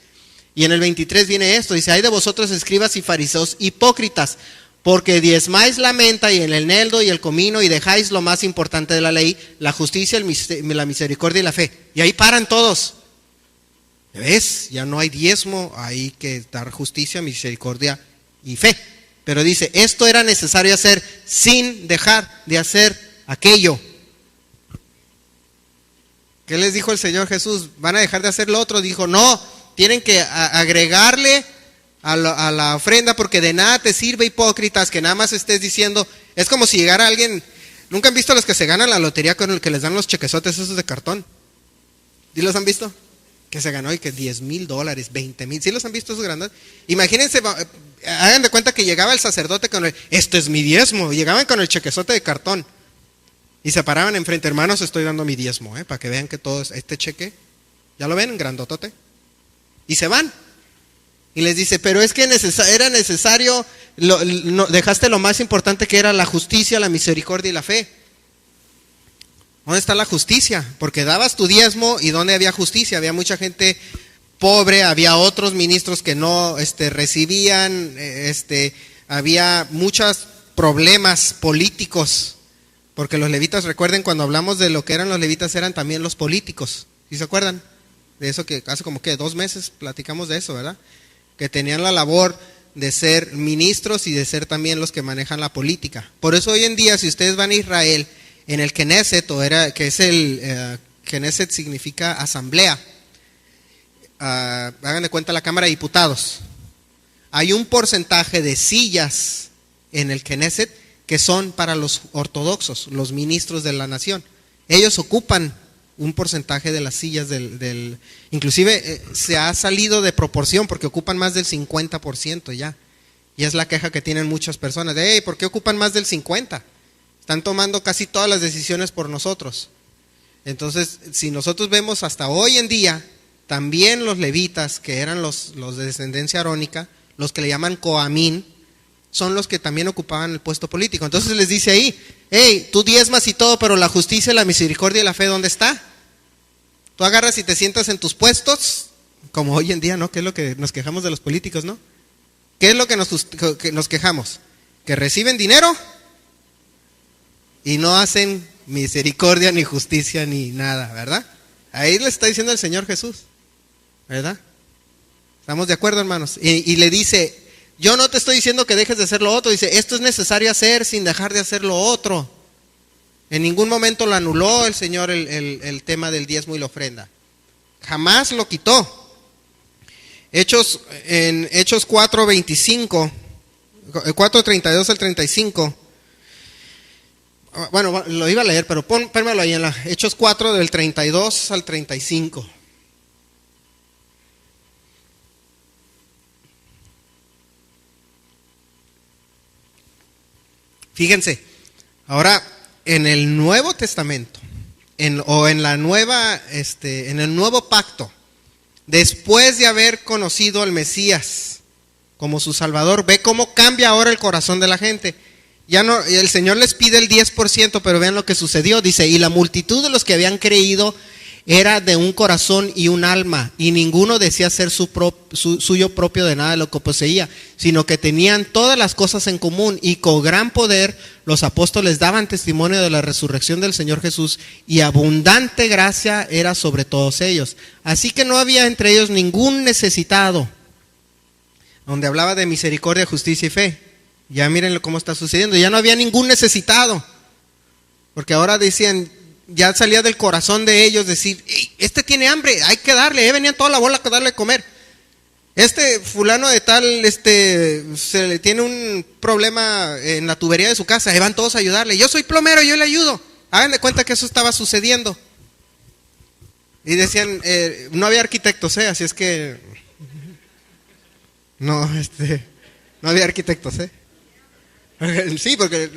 Y en el 23 viene esto, dice, ay de vosotros escribas y fariseos hipócritas, porque diezmáis la menta y el eneldo y el comino y dejáis lo más importante de la ley, la justicia, la misericordia y la fe. Y ahí paran todos. ¿Ves? Ya no hay diezmo, hay que dar justicia, misericordia y fe. Pero dice, esto era necesario hacer sin dejar de hacer aquello. ¿Qué les dijo el Señor Jesús? ¿Van a dejar de hacer lo otro? Dijo, no, tienen que agregarle a la ofrenda, porque de nada te sirve, hipócritas, que nada más estés diciendo. Es como si llegara alguien. ¿Nunca han visto a los que se ganan la lotería con el que les dan los chequezotes esos de cartón? ¿Sí los han visto? Que se ganó y que $10,000, 20,000. ¿Sí los han visto esos grandes? Imagínense, hagan de cuenta que llegaba el sacerdote con esto es mi diezmo. Llegaban con el chequezote de cartón y se paraban enfrente. Hermanos, estoy dando mi diezmo, para que vean que todo este cheque, ya lo ven, grandotote. Y se van. Y les dice, pero es que era necesario, dejaste lo más importante, que era la justicia, la misericordia y la fe. ¿Dónde está la justicia? Porque dabas tu diezmo, y ¿dónde había justicia? Había mucha gente pobre, había otros ministros que no recibían, había muchos problemas políticos, porque los levitas, recuerden, cuando hablamos de lo que eran los levitas, eran también los políticos. ¿Sí se acuerdan? De eso que hace como que 2 meses platicamos de eso, ¿verdad? Que tenían la labor de ser ministros y de ser también los que manejan la política. Por eso hoy en día, si ustedes van a Israel, en el Knesset, Knesset significa asamblea, hagan de cuenta la Cámara de Diputados, hay un porcentaje de sillas en el Knesset que son para los ortodoxos, los ministros de la nación. Ellos ocupan un porcentaje de las sillas inclusive se ha salido de proporción, porque ocupan más del 50% ya. Y es la queja que tienen muchas personas de, hey, ¿por qué ocupan más del 50%? Están tomando casi todas las decisiones por nosotros. Entonces, si nosotros vemos hasta hoy en día, también los levitas, que eran los de descendencia arónica, los que le llaman Coamín, son los que también ocupaban el puesto político. Entonces les dice ahí, hey, tú diezmas y todo, pero la justicia, la misericordia y la fe, ¿dónde está? Tú agarras y te sientas en tus puestos, como hoy en día, ¿no? ¿Qué es lo que nos quejamos de los políticos, no? ¿Qué es lo que nos quejamos? Que reciben dinero y no hacen misericordia, ni justicia, ni nada, ¿verdad? Ahí le está diciendo el Señor Jesús, ¿verdad? ¿Estamos de acuerdo, hermanos? Y le dice, yo no te estoy diciendo que dejes de hacer lo otro. Dice, esto es necesario hacer sin dejar de hacer lo otro. En ningún momento lo anuló el Señor el tema del diezmo y la ofrenda. Jamás lo quitó. En Hechos 4:25, 4:32 al 35. Bueno, lo iba a leer, pero pónmelo ahí en la Hechos 4 del 32 al 35. Fíjense, ahora en el Nuevo Testamento, en el Nuevo Pacto, después de haber conocido al Mesías como su Salvador, ve cómo cambia ahora el corazón de la gente. Ya no, el Señor les pide el 10%, pero vean lo que sucedió. Dice, y la multitud de los que habían creído era de un corazón y un alma, y ninguno decía ser suyo propio de nada de lo que poseía, sino que tenían todas las cosas en común, y con gran poder los apóstoles daban testimonio de la resurrección del Señor Jesús, y abundante gracia era sobre todos ellos. Así que no había entre ellos ningún necesitado, donde hablaba de misericordia, justicia y fe. Ya miren cómo está sucediendo, ya no había ningún necesitado, porque ahora decían, ya salía del corazón de ellos decir, este tiene hambre, hay que darle, venían toda la bola a darle de comer. Este fulano de tal, se le tiene un problema en la tubería de su casa, van todos a ayudarle. Yo soy plomero, yo le ayudo. Hagan de cuenta que eso estaba sucediendo. Y decían, no había arquitectos, así es que no había arquitectos, Sí, porque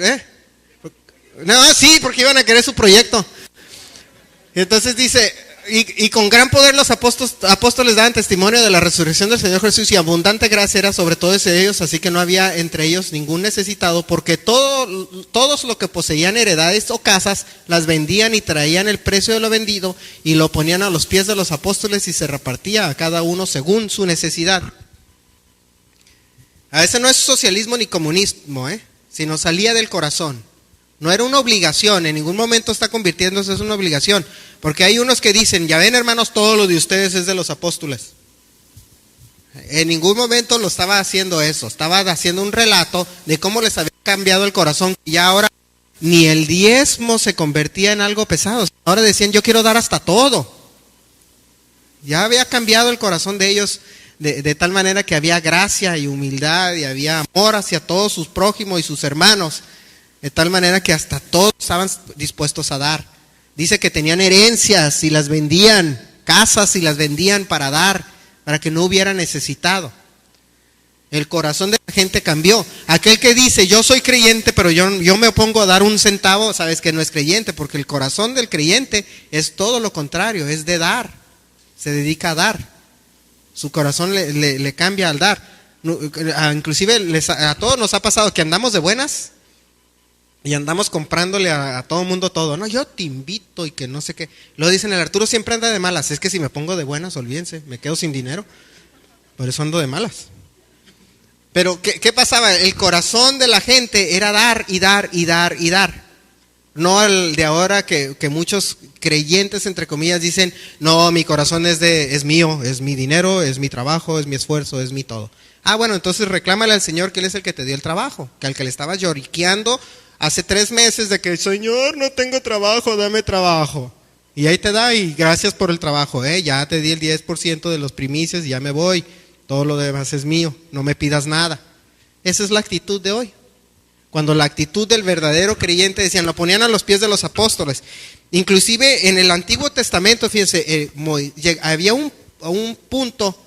porque iban a querer su proyecto. Y entonces dice, y con gran poder los apóstoles daban testimonio de la resurrección del Señor Jesús, y abundante gracia era sobre todos ellos, así que no había entre ellos ningún necesitado, porque todos los que poseían heredades o casas las vendían y traían el precio de lo vendido y lo ponían a los pies de los apóstoles, y se repartía a cada uno según su necesidad. A veces no es socialismo ni comunismo, sino salía del corazón. No era una obligación, en ningún momento está convirtiéndose en una obligación. Porque hay unos que dicen, ya ven hermanos, todo lo de ustedes es de los apóstoles. En ningún momento lo estaba haciendo eso, estaba haciendo un relato de cómo les había cambiado el corazón. Y ahora ni el diezmo se convertía en algo pesado. Ahora decían, yo quiero dar hasta todo. Ya había cambiado el corazón de ellos de tal manera que había gracia y humildad y había amor hacia todos sus prójimos y sus hermanos. De tal manera que hasta todos estaban dispuestos a dar. Dice que tenían herencias y las vendían, casas y las vendían para dar, para que no hubiera necesitado. El corazón de la gente cambió. Aquel que dice, yo soy creyente, pero yo me opongo a dar un centavo, sabes que no es creyente, porque el corazón del creyente es todo lo contrario, es de dar. Se dedica a dar. Su corazón le cambia al dar. Inclusive a todos nos ha pasado que andamos de buenas y andamos comprándole a todo mundo todo. No, yo te invito y que no sé qué. Lo dicen, el Arturo siempre anda de malas. Es que si me pongo de buenas, olvídense, me quedo sin dinero. Por eso ando de malas. Pero ¿qué pasaba? El corazón de la gente era dar y dar y dar y dar. No el de ahora que muchos creyentes, entre comillas, dicen, no, mi corazón es mío, es mi dinero, es mi trabajo, es mi esfuerzo, es mi todo. Ah, bueno, entonces reclámale al Señor que Él es el que te dio el trabajo, que al que le estabas lloriqueando hace 3 meses de que, Señor, no tengo trabajo, dame trabajo. Y ahí te da, y gracias por el trabajo, ya te di el 10% de los primicias y ya me voy, todo lo demás es mío, no me pidas nada. Esa es la actitud de hoy. Cuando la actitud del verdadero creyente, decían, lo ponían a los pies de los apóstoles. Inclusive en el Antiguo Testamento, fíjense, había un punto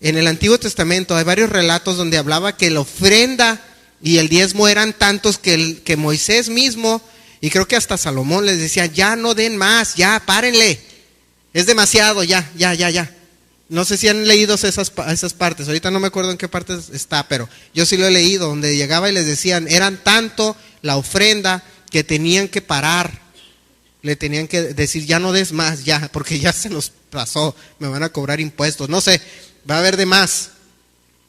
en el Antiguo Testamento, hay varios relatos donde hablaba que la ofrenda y el diezmo eran tantos que Moisés mismo, y creo que hasta Salomón les decía, ya no den más, ya párenle, es demasiado, ya. No sé si han leído esas partes, ahorita no me acuerdo en qué partes está, pero yo sí lo he leído, donde llegaba y les decían, eran tanto la ofrenda que tenían que parar, le tenían que decir, ya no des más, ya, porque ya se nos pasó, me van a cobrar impuestos, no sé, va a haber de más.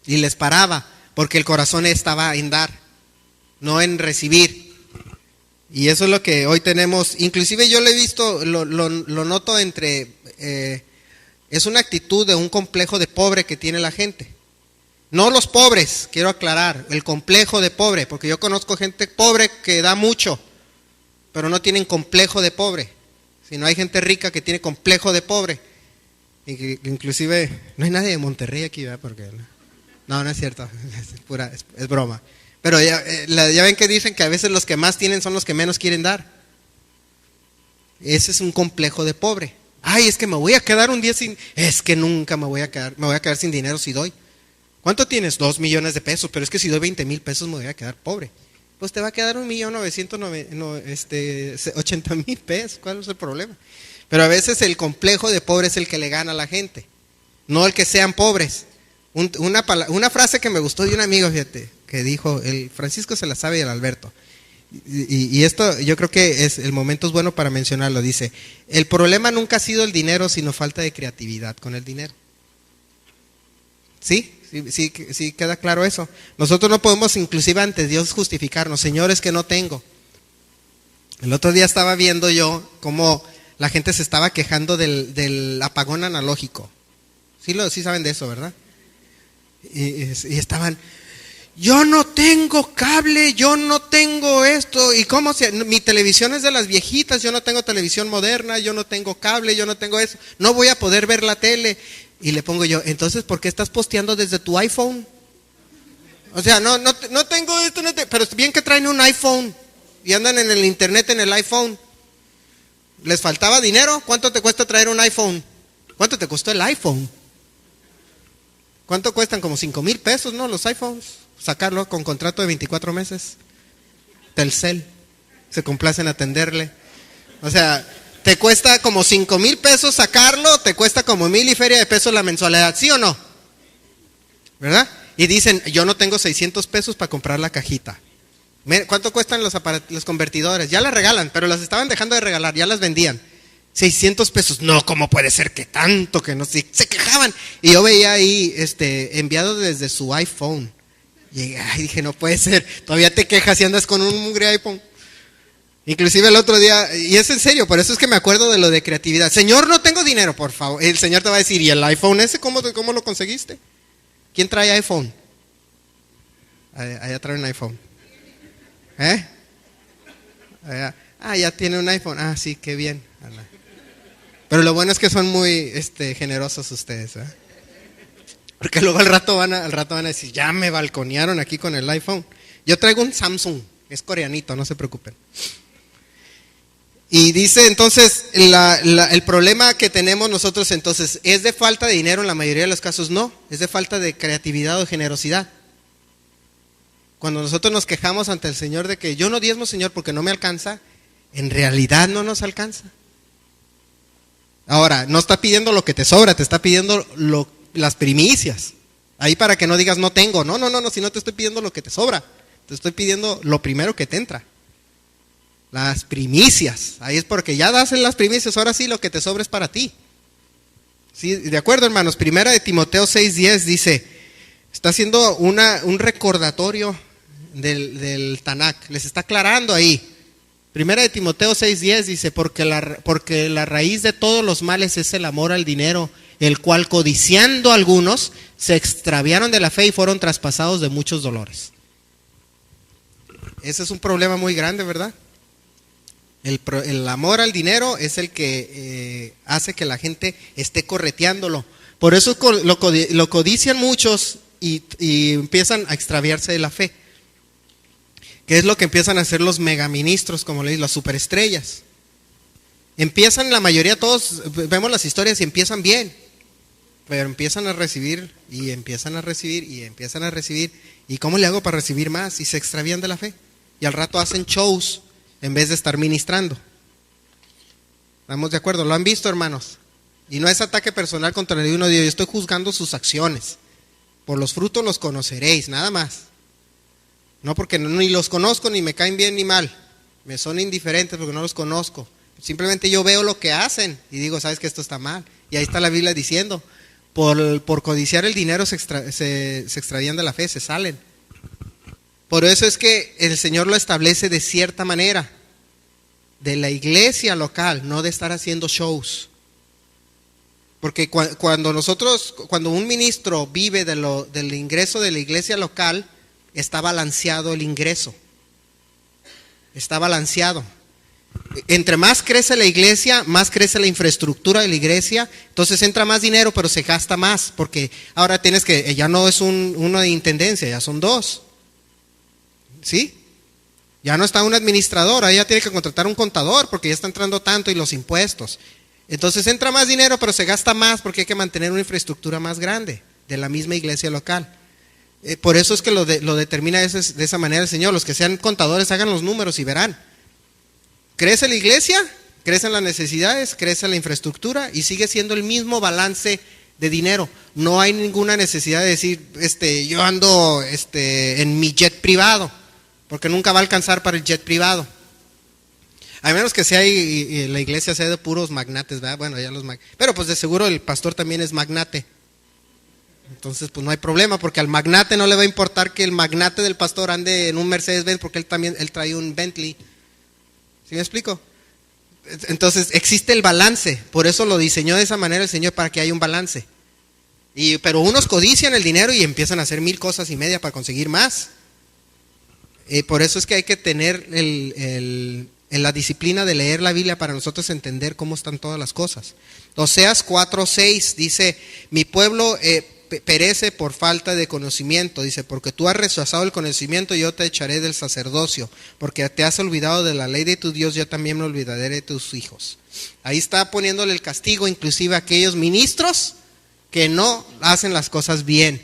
Y les paraba, porque el corazón estaba en dar, no en recibir. Y eso es lo que hoy tenemos, inclusive yo lo he visto, lo noto entre... es una actitud de un complejo de pobre que tiene la gente. No los pobres, quiero aclarar, el complejo de pobre, porque yo conozco gente pobre que da mucho, pero no tienen complejo de pobre. Sino hay gente rica que tiene complejo de pobre. Inclusive, no hay nadie de Monterrey aquí, ¿verdad? Porque no es cierto, es broma. Pero ya ven que dicen que a veces los que más tienen son los que menos quieren dar. Ese es un complejo de pobre. Ay, es que me voy a quedar un día sin... Es que nunca me voy a quedar sin dinero si doy. ¿Cuánto tienes? 2 millones de pesos, pero es que si doy 20,000 pesos me voy a quedar pobre. Pues te va a quedar 1,980,000 pesos. ¿Cuál es el problema? Pero a veces el complejo de pobre es el que le gana a la gente, no el que sean pobres. Una frase que me gustó de un amigo, fíjate, que dijo, el Francisco se la sabe y el Alberto. Y esto yo creo que el momento es bueno para mencionarlo. Dice, el problema nunca ha sido el dinero, sino falta de creatividad con el dinero. ¿Sí? Sí, queda claro eso. Nosotros no podemos inclusive ante Dios justificarnos, Señor, es que no tengo. El otro día estaba viendo yo cómo la gente se estaba quejando del apagón analógico. Sí saben de eso, ¿verdad? Y estaban... Yo no tengo cable, yo no tengo esto, y cómo mi televisión es de las viejitas, yo no tengo televisión moderna, yo no tengo cable, yo no tengo eso, no voy a poder ver la tele. Y le pongo yo, entonces, ¿por qué estás posteando desde tu iPhone? O sea, no tengo esto, pero es bien que traen un iPhone y andan en el internet en el iPhone. ¿Les faltaba dinero? ¿Cuánto te cuesta traer un iPhone? ¿Cuánto te costó el iPhone? ¿Cuánto cuestan? Como 5,000 pesos, ¿no? Los iPhones. Sacarlo con contrato de 24 meses. Telcel. Se complacen atenderle. O sea, te cuesta como 5,000 pesos sacarlo, te cuesta como 1,000 y feria de pesos la mensualidad, ¿sí o no? ¿Verdad? Y dicen, yo no tengo 600 pesos para comprar la cajita. ¿Cuánto cuestan los convertidores? Ya las regalan, pero las estaban dejando de regalar, ya las vendían. 600 pesos, no, ¿cómo puede ser que tanto? Que no, se quejaban. Y yo veía ahí, enviado desde su iPhone. Y dije, no puede ser, todavía te quejas y andas con un mugre iPhone. Inclusive el otro día, y es en serio, por eso es que me acuerdo de lo de creatividad. Señor, no tengo dinero, por favor. El Señor te va a decir, ¿y el iPhone ese cómo lo conseguiste? ¿Quién trae iPhone? Allá trae un iPhone. Allá. Ya tiene un iPhone. Sí, qué bien. Pero lo bueno es que son muy generosos ustedes, ¿eh? Porque luego al rato van a decir, ya me balconearon aquí con el iPhone. Yo traigo un Samsung, es coreanito, no se preocupen. Y dice entonces, el problema que tenemos nosotros entonces, ¿es de falta de dinero en la mayoría de los casos? No, es de falta de creatividad o de generosidad. Cuando nosotros nos quejamos ante el Señor de que yo no diezmo, Señor, porque no me alcanza, en realidad no nos alcanza. Ahora, no está pidiendo lo que te sobra, te está pidiendo las primicias. Ahí para que no digas no tengo. No, si no te estoy pidiendo lo que te sobra, te estoy pidiendo lo primero que te entra. Las primicias. Ahí es porque ya das en las primicias, ahora sí lo que te sobra es para ti. Sí, de acuerdo, hermanos. Primera de Timoteo 6:10 dice, está haciendo un recordatorio del Tanakh, les está aclarando ahí. Primera de Timoteo 6:10 dice, porque la raíz de todos los males es el amor al dinero, el cual codiciando algunos se extraviaron de la fe y fueron traspasados de muchos dolores. Ese es un problema muy grande, ¿verdad? El amor al dinero es el que hace que la gente esté correteándolo. Por eso lo codician muchos y empiezan a extraviarse de la fe. ¿Qué es lo que empiezan a hacer los megaministros, como le digo, las superestrellas? Empiezan, la mayoría, todos vemos las historias y empiezan bien, pero empiezan a recibir y empiezan a recibir y empiezan a recibir. ¿Y cómo le hago para recibir más? Y se extravían de la fe. Y al rato hacen shows en vez de estar ministrando. ¿Estamos de acuerdo? ¿Lo han visto, hermanos? Y no es ataque personal contra el uno de Dios, yo estoy juzgando sus acciones. Por los frutos los conoceréis, nada más. No porque ni los conozco, ni me caen bien ni mal. Me son indiferentes porque no los conozco. Simplemente yo veo lo que hacen y digo, sabes que esto está mal. Y ahí está la Biblia diciendo, por codiciar el dinero se extravían de la fe, se salen. Por eso es que el Señor lo establece de cierta manera, de la iglesia local, no de estar haciendo shows. Porque cuando un ministro vive del ingreso de la iglesia local, está balanceado el ingreso. Está balanceado. Entre más crece la iglesia, más crece la infraestructura de la iglesia, entonces entra más dinero, pero se gasta más, porque ahora tienes que, ya no es uno de intendencia, ya son dos. ¿Sí? Ya no está un administrador, ahí ya tiene que contratar un contador, porque ya está entrando tanto y los impuestos. Entonces entra más dinero, pero se gasta más, porque hay que mantener una infraestructura más grande, de la misma iglesia local. Por eso es que lo determina de esa manera el Señor. Los que sean contadores hagan los números y verán. Crece la iglesia, crecen las necesidades, crece la infraestructura y sigue siendo el mismo balance de dinero. No hay ninguna necesidad de decir, yo ando en mi jet privado, porque nunca va a alcanzar para el jet privado. A menos que sea y la iglesia sea de puros magnates, ¿verdad? Bueno, ya pero pues de seguro el pastor también es magnate. Entonces pues no hay problema, porque al magnate no le va a importar que el magnate del pastor ande en un Mercedes-Benz, porque él trae un Bentley. ¿Sí me explico? Entonces existe el balance, por eso lo diseñó de esa manera el Señor, para que haya un balance. Pero unos codician el dinero y empiezan a hacer 1000 cosas y media para conseguir más. Por eso es que hay que tener en la disciplina de leer la Biblia para nosotros entender cómo están todas las cosas. Oseas 4:6 dice, mi pueblo perece por falta de conocimiento, dice, porque tú has rechazado el conocimiento, yo te echaré del sacerdocio, porque te has olvidado de la ley de tu Dios, yo también me olvidaré de tus hijos. Ahí está poniéndole el castigo inclusive a aquellos ministros que no hacen las cosas bien.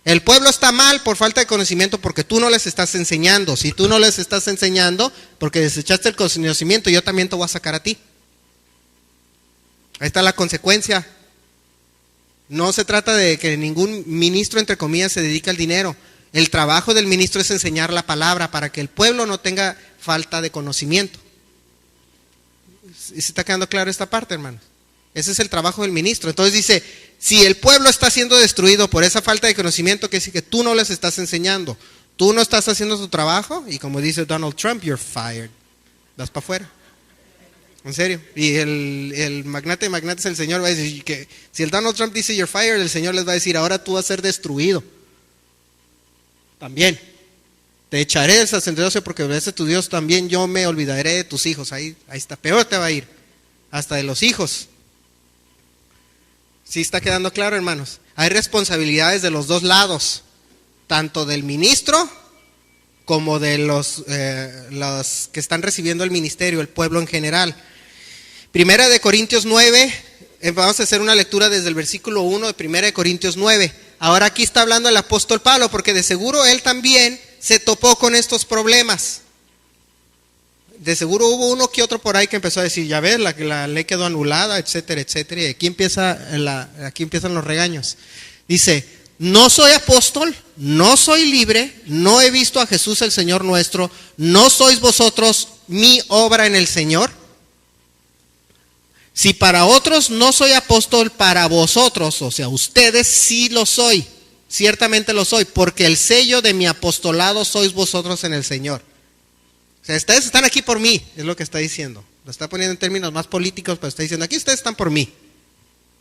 El pueblo está mal por falta de conocimiento porque tú no les estás enseñando. Si tú no les estás enseñando porque desechaste el conocimiento, yo también te voy a sacar a ti. Ahí está la consecuencia. No se trata de que ningún ministro, entre comillas, se dedique al dinero. El trabajo del ministro es enseñar la palabra para que el pueblo no tenga falta de conocimiento. ¿Y se está quedando claro esta parte, hermanos? Ese es el trabajo del ministro. Entonces dice, si el pueblo está siendo destruido por esa falta de conocimiento, que sí que tú no les estás enseñando, tú no estás haciendo tu trabajo, y como dice Donald Trump, you're fired. Vas para afuera. En serio. Y el magnate de magnates, el Señor va a decir que si el Donald Trump dice you're fired, el Señor les va a decir, ahora tú vas a ser destruido. También. Te echaré del sacerdocio porque obedece a tu Dios, también yo me olvidaré de tus hijos. Ahí está, peor te va a ir. Hasta de los hijos. ¿Sí está quedando claro, hermanos? Hay responsabilidades de los dos lados, tanto del ministro como de los que están recibiendo el ministerio, el pueblo en general. Primera de Corintios 9, vamos a hacer una lectura desde el versículo 1 de Primera de Corintios 9. Ahora aquí está hablando el apóstol Pablo, porque de seguro él también se topó con estos problemas. De seguro hubo uno que otro por ahí que empezó a decir, ya ves, la ley quedó anulada, etcétera, etcétera. Y aquí empiezan los regaños. Dice, no soy apóstol, no soy libre, no he visto a Jesús el Señor nuestro, ¿no sois vosotros mi obra en el Señor? Si para otros no soy apóstol, para vosotros, o sea, ustedes sí lo soy, ciertamente lo soy, porque el sello de mi apostolado sois vosotros en el Señor. O sea, ustedes están aquí por mí, es lo que está diciendo. Lo está poniendo en términos más políticos, pero está diciendo, aquí ustedes están por mí.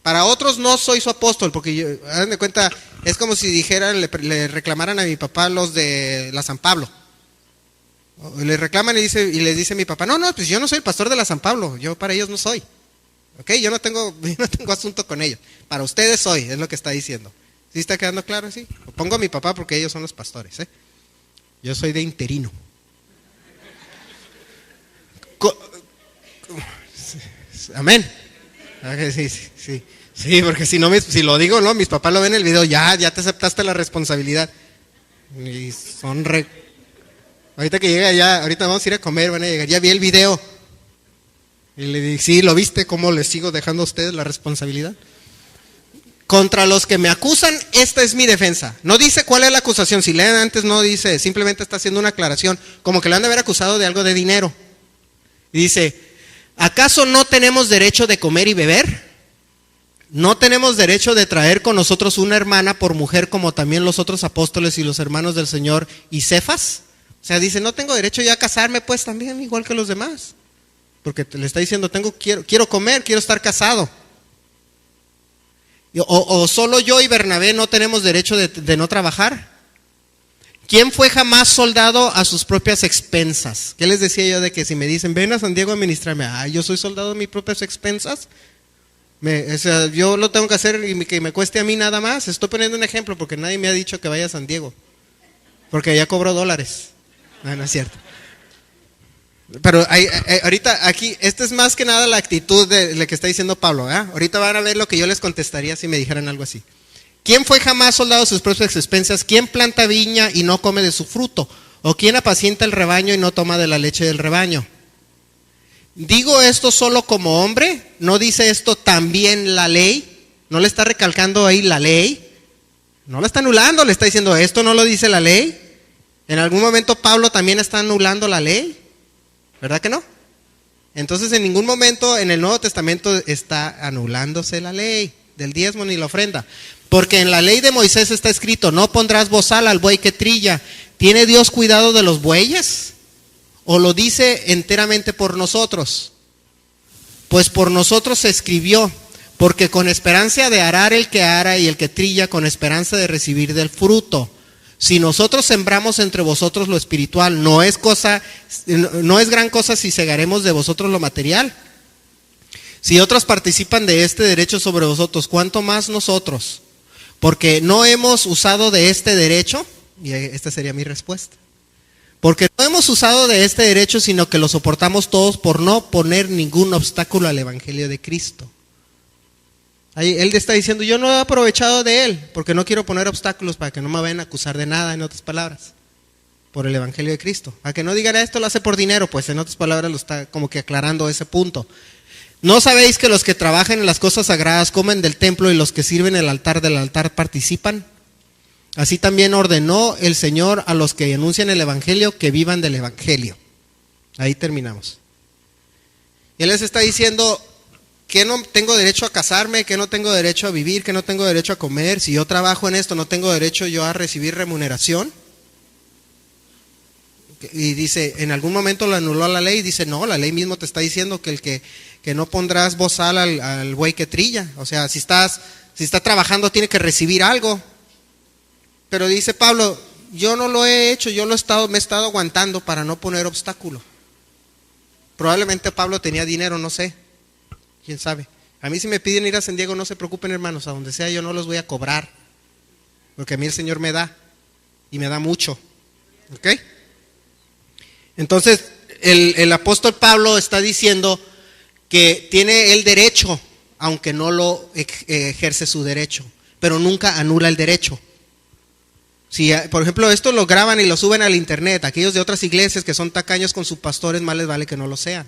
Para otros no soy su apóstol, porque hagan de cuenta, es como si dijeran, le reclamaran a mi papá los de la San Pablo. Le reclaman y les dice mi papá, no, pues yo no soy el pastor de la San Pablo, yo para ellos no soy. Ok, yo no tengo asunto con ellos. Para ustedes soy, es lo que está diciendo. ¿Sí está quedando claro? Sí. Pongo a mi papá porque ellos son los pastores. Yo soy de interino. Amén. Sí, porque si lo digo, no, mis papás lo ven en el video, ya te aceptaste la responsabilidad. Y son ahorita que llega ya, ahorita vamos a ir a comer, van a llegar, ya vi el video. Y le dije, sí, ¿lo viste? ¿Cómo les sigo dejando a ustedes la responsabilidad? Contra los que me acusan, esta es mi defensa. No dice cuál es la acusación. Si leen antes no dice, simplemente está haciendo una aclaración. Como que le han de haber acusado de algo de dinero. Y dice, ¿acaso no tenemos derecho de comer y beber? ¿No tenemos derecho de traer con nosotros una hermana por mujer como también los otros apóstoles y los hermanos del Señor y Cefas? O sea, dice, no tengo derecho ya a casarme pues también igual que los demás. Porque le está diciendo, quiero comer, quiero estar casado. O solo yo y Bernabé no tenemos derecho de no trabajar. ¿Quién fue jamás soldado a sus propias expensas? ¿Qué les decía yo de que si me dicen, ven a San Diego a administrarme? Yo soy soldado a mis propias expensas. O sea, yo lo tengo que hacer y que me cueste a mí nada más. Estoy poniendo un ejemplo porque nadie me ha dicho que vaya a San Diego. Porque allá cobro dólares. No es cierto. Pero ahorita aquí, esta es más que nada la actitud de lo que está diciendo Pablo. Ahorita van a ver lo que yo les contestaría si me dijeran algo así. ¿Quién fue jamás soldado a sus propias expensas? ¿Quién planta viña y no come de su fruto? ¿O quién apacienta el rebaño y no toma de la leche del rebaño? ¿Digo esto solo como hombre? ¿No dice esto también la ley? ¿No le está recalcando ahí la ley? No la está anulando, le está diciendo, ¿esto no lo dice la ley? ¿En algún momento Pablo también está anulando la ley? ¿Verdad que no? Entonces en ningún momento en el Nuevo Testamento está anulándose la ley del diezmo ni la ofrenda. Porque en la ley de Moisés está escrito, no pondrás bozal al buey que trilla. ¿Tiene Dios cuidado de los bueyes? ¿O lo dice enteramente por nosotros? Pues por nosotros se escribió, porque con esperanza de arar el que ara y el que trilla, con esperanza de recibir del fruto. Si nosotros sembramos entre vosotros lo espiritual, no es gran cosa si segaremos de vosotros lo material. Si otros participan de este derecho sobre vosotros, ¿cuánto más nosotros? Porque no hemos usado de este derecho, y esta sería mi respuesta. Porque no hemos usado de este derecho, sino que lo soportamos todos por no poner ningún obstáculo al evangelio de Cristo. Ahí él está diciendo, yo no he aprovechado de él, porque no quiero poner obstáculos para que no me vayan a acusar de nada, en otras palabras, por el evangelio de Cristo. A que no digan esto lo hace por dinero, pues en otras palabras lo está como que aclarando ese punto. ¿No sabéis que los que trabajan en las cosas sagradas comen del templo y los que sirven el altar del altar participan? Así también ordenó el Señor a los que anuncian el evangelio que vivan del evangelio. Ahí terminamos. Y él les está diciendo, ¿qué no tengo derecho a casarme? ¿Qué no tengo derecho a vivir? ¿Qué no tengo derecho a comer? Si yo trabajo en esto, ¿no tengo derecho yo a recibir remuneración? Y dice, en algún momento lo anuló la ley. Dice, no, la ley mismo te está diciendo que que no pondrás bozal al buey que trilla. O sea, si está trabajando tiene que recibir algo. Pero dice Pablo, yo no lo he hecho, me he estado aguantando para no poner obstáculo. Probablemente Pablo tenía dinero, no sé, quién sabe. A mí si me piden ir a San Diego, no se preocupen, hermanos, a donde sea yo no los voy a cobrar, porque a mí el Señor me da, y me da mucho. ¿Ok? Entonces, el apóstol Pablo está diciendo que tiene el derecho, aunque no lo ejerce su derecho, pero nunca anula el derecho. Si, por ejemplo, esto lo graban y lo suben al internet, aquellos de otras iglesias que son tacaños con sus pastores, más les vale que no lo sean.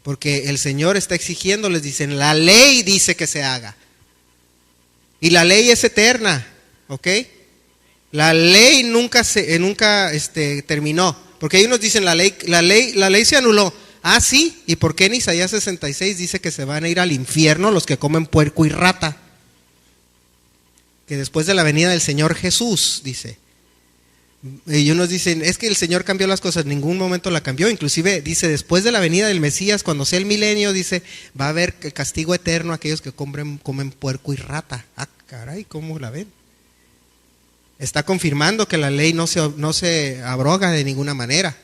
Porque el Señor está exigiendo, les dicen, la ley dice que se haga. Y la ley es eterna, ¿ok? La ley nunca terminó. Porque ellos nos dicen, la ley se anuló. Ah, sí, ¿y por qué en Isaías 66 dice que se van a ir al infierno los que comen puerco y rata? Que después de la venida del Señor Jesús, dice. Y unos dicen, es que el Señor cambió las cosas. En ningún momento la cambió. Inclusive dice, después de la venida del Mesías, cuando sea el milenio, dice, va a haber el castigo eterno a aquellos que comen puerco y rata. Ah, caray, ¿cómo la ven? Está confirmando que la ley no se abroga de ninguna manera.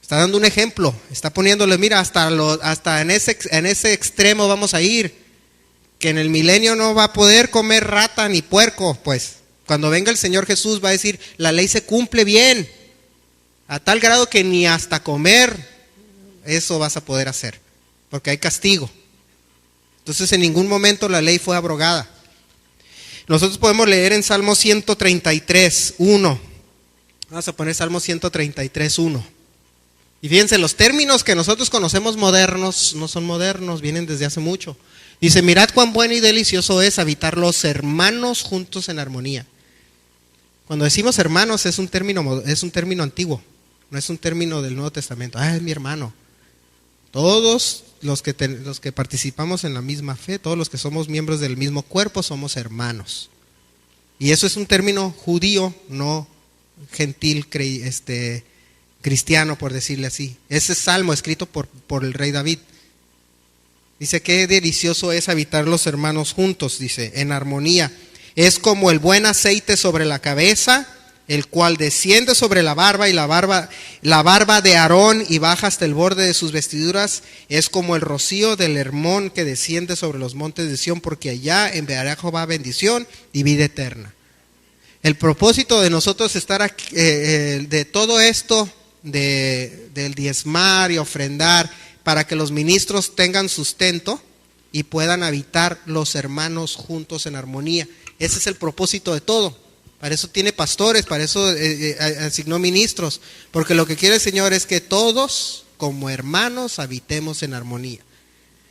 Está dando un ejemplo. Está poniéndole, mira, hasta en ese extremo vamos a ir. Que en el milenio no va a poder comer rata ni puerco, pues. Cuando venga el Señor Jesús va a decir, la ley se cumple bien. A tal grado que ni hasta comer eso vas a poder hacer. Porque hay castigo. Entonces en ningún momento la ley fue abrogada. Nosotros podemos leer en Salmo 133, 1. Vamos a poner Salmo 133, 1. Y fíjense, los términos que nosotros conocemos modernos, no son modernos, vienen desde hace mucho. Dice, mirad cuán bueno y delicioso es habitar los hermanos juntos en armonía. Cuando decimos hermanos es un término antiguo, no es un término del Nuevo Testamento. Ah, es mi hermano. Todos los que participamos en la misma fe, todos los que somos miembros del mismo cuerpo, somos hermanos. Y eso es un término judío, no gentil, cristiano, por decirle así. Ese es salmo escrito por el rey David. Dice, qué delicioso es habitar los hermanos juntos, dice, en armonía. Es como el buen aceite sobre la cabeza, el cual desciende sobre la barba, y la barba de Aarón y baja hasta el borde de sus vestiduras. Es como el rocío del Hermón que desciende sobre los montes de Sión, porque allá enviará Jehová bendición y vida eterna. El propósito de nosotros estar aquí, de todo esto, del diezmar y ofrendar, para que los ministros tengan sustento y puedan habitar los hermanos juntos en armonía. Ese es el propósito de todo. Para eso tiene pastores, para eso asignó ministros, porque lo que quiere el Señor es que todos como hermanos habitemos en armonía.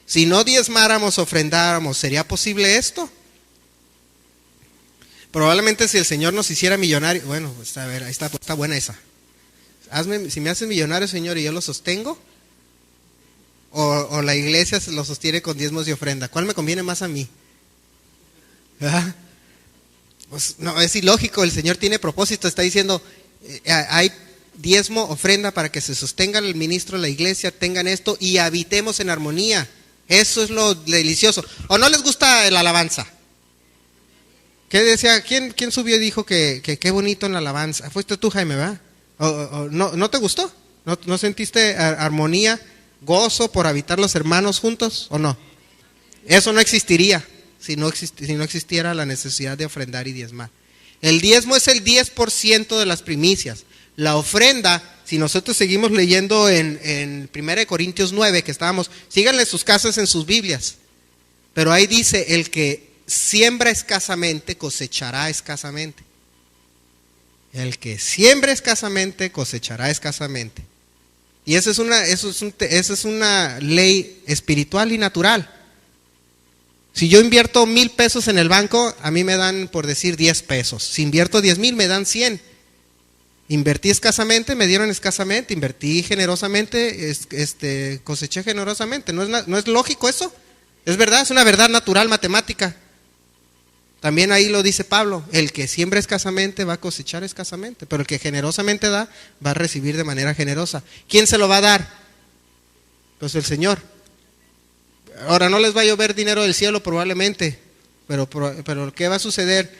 Si no diezmáramos, ofrendáramos, ¿sería posible esto? Probablemente si el Señor nos hiciera millonarios, bueno, a ver, ahí está buena esa. Si me haces millonario, Señor, y yo lo sostengo, o la iglesia lo sostiene con diezmos y ofrenda, ¿cuál me conviene más a mí? ¿Verdad? Pues no, es ilógico. El Señor tiene propósito, está diciendo, hay diezmo, ofrenda para que se sostenga el ministro, la iglesia, tengan esto y habitemos en armonía. Eso es lo delicioso. ¿O no les gusta la alabanza? ¿Qué decía? ¿Quién subió y dijo que qué bonito en la alabanza? Fuiste tú, Jaime, ¿verdad? ¿No te gustó? ¿No sentiste armonía, gozo por habitar los hermanos juntos o no? Eso no existiría si no existiera la necesidad de ofrendar y diezmar. El diezmo es el 10% de las primicias. La ofrenda, si nosotros seguimos leyendo en 1 Corintios 9, que estábamos, síganle sus casas en sus Biblias, pero ahí dice, el que siembra escasamente cosechará escasamente. El que siembra escasamente cosechará escasamente. Y esa es una ley espiritual y natural. Si yo invierto 1,000 pesos en el banco, a mí me dan, por decir, 10 pesos. Si invierto 10,000, me dan 100. Invertí escasamente, me dieron escasamente, invertí generosamente, coseché generosamente. ¿No es lógico eso? Es verdad, es una verdad natural matemática. También ahí lo dice Pablo, el que siembra escasamente va a cosechar escasamente, pero el que generosamente da, va a recibir de manera generosa. ¿Quién se lo va a dar? Pues el Señor. Ahora no les va a llover dinero del cielo probablemente, pero ¿qué va a suceder?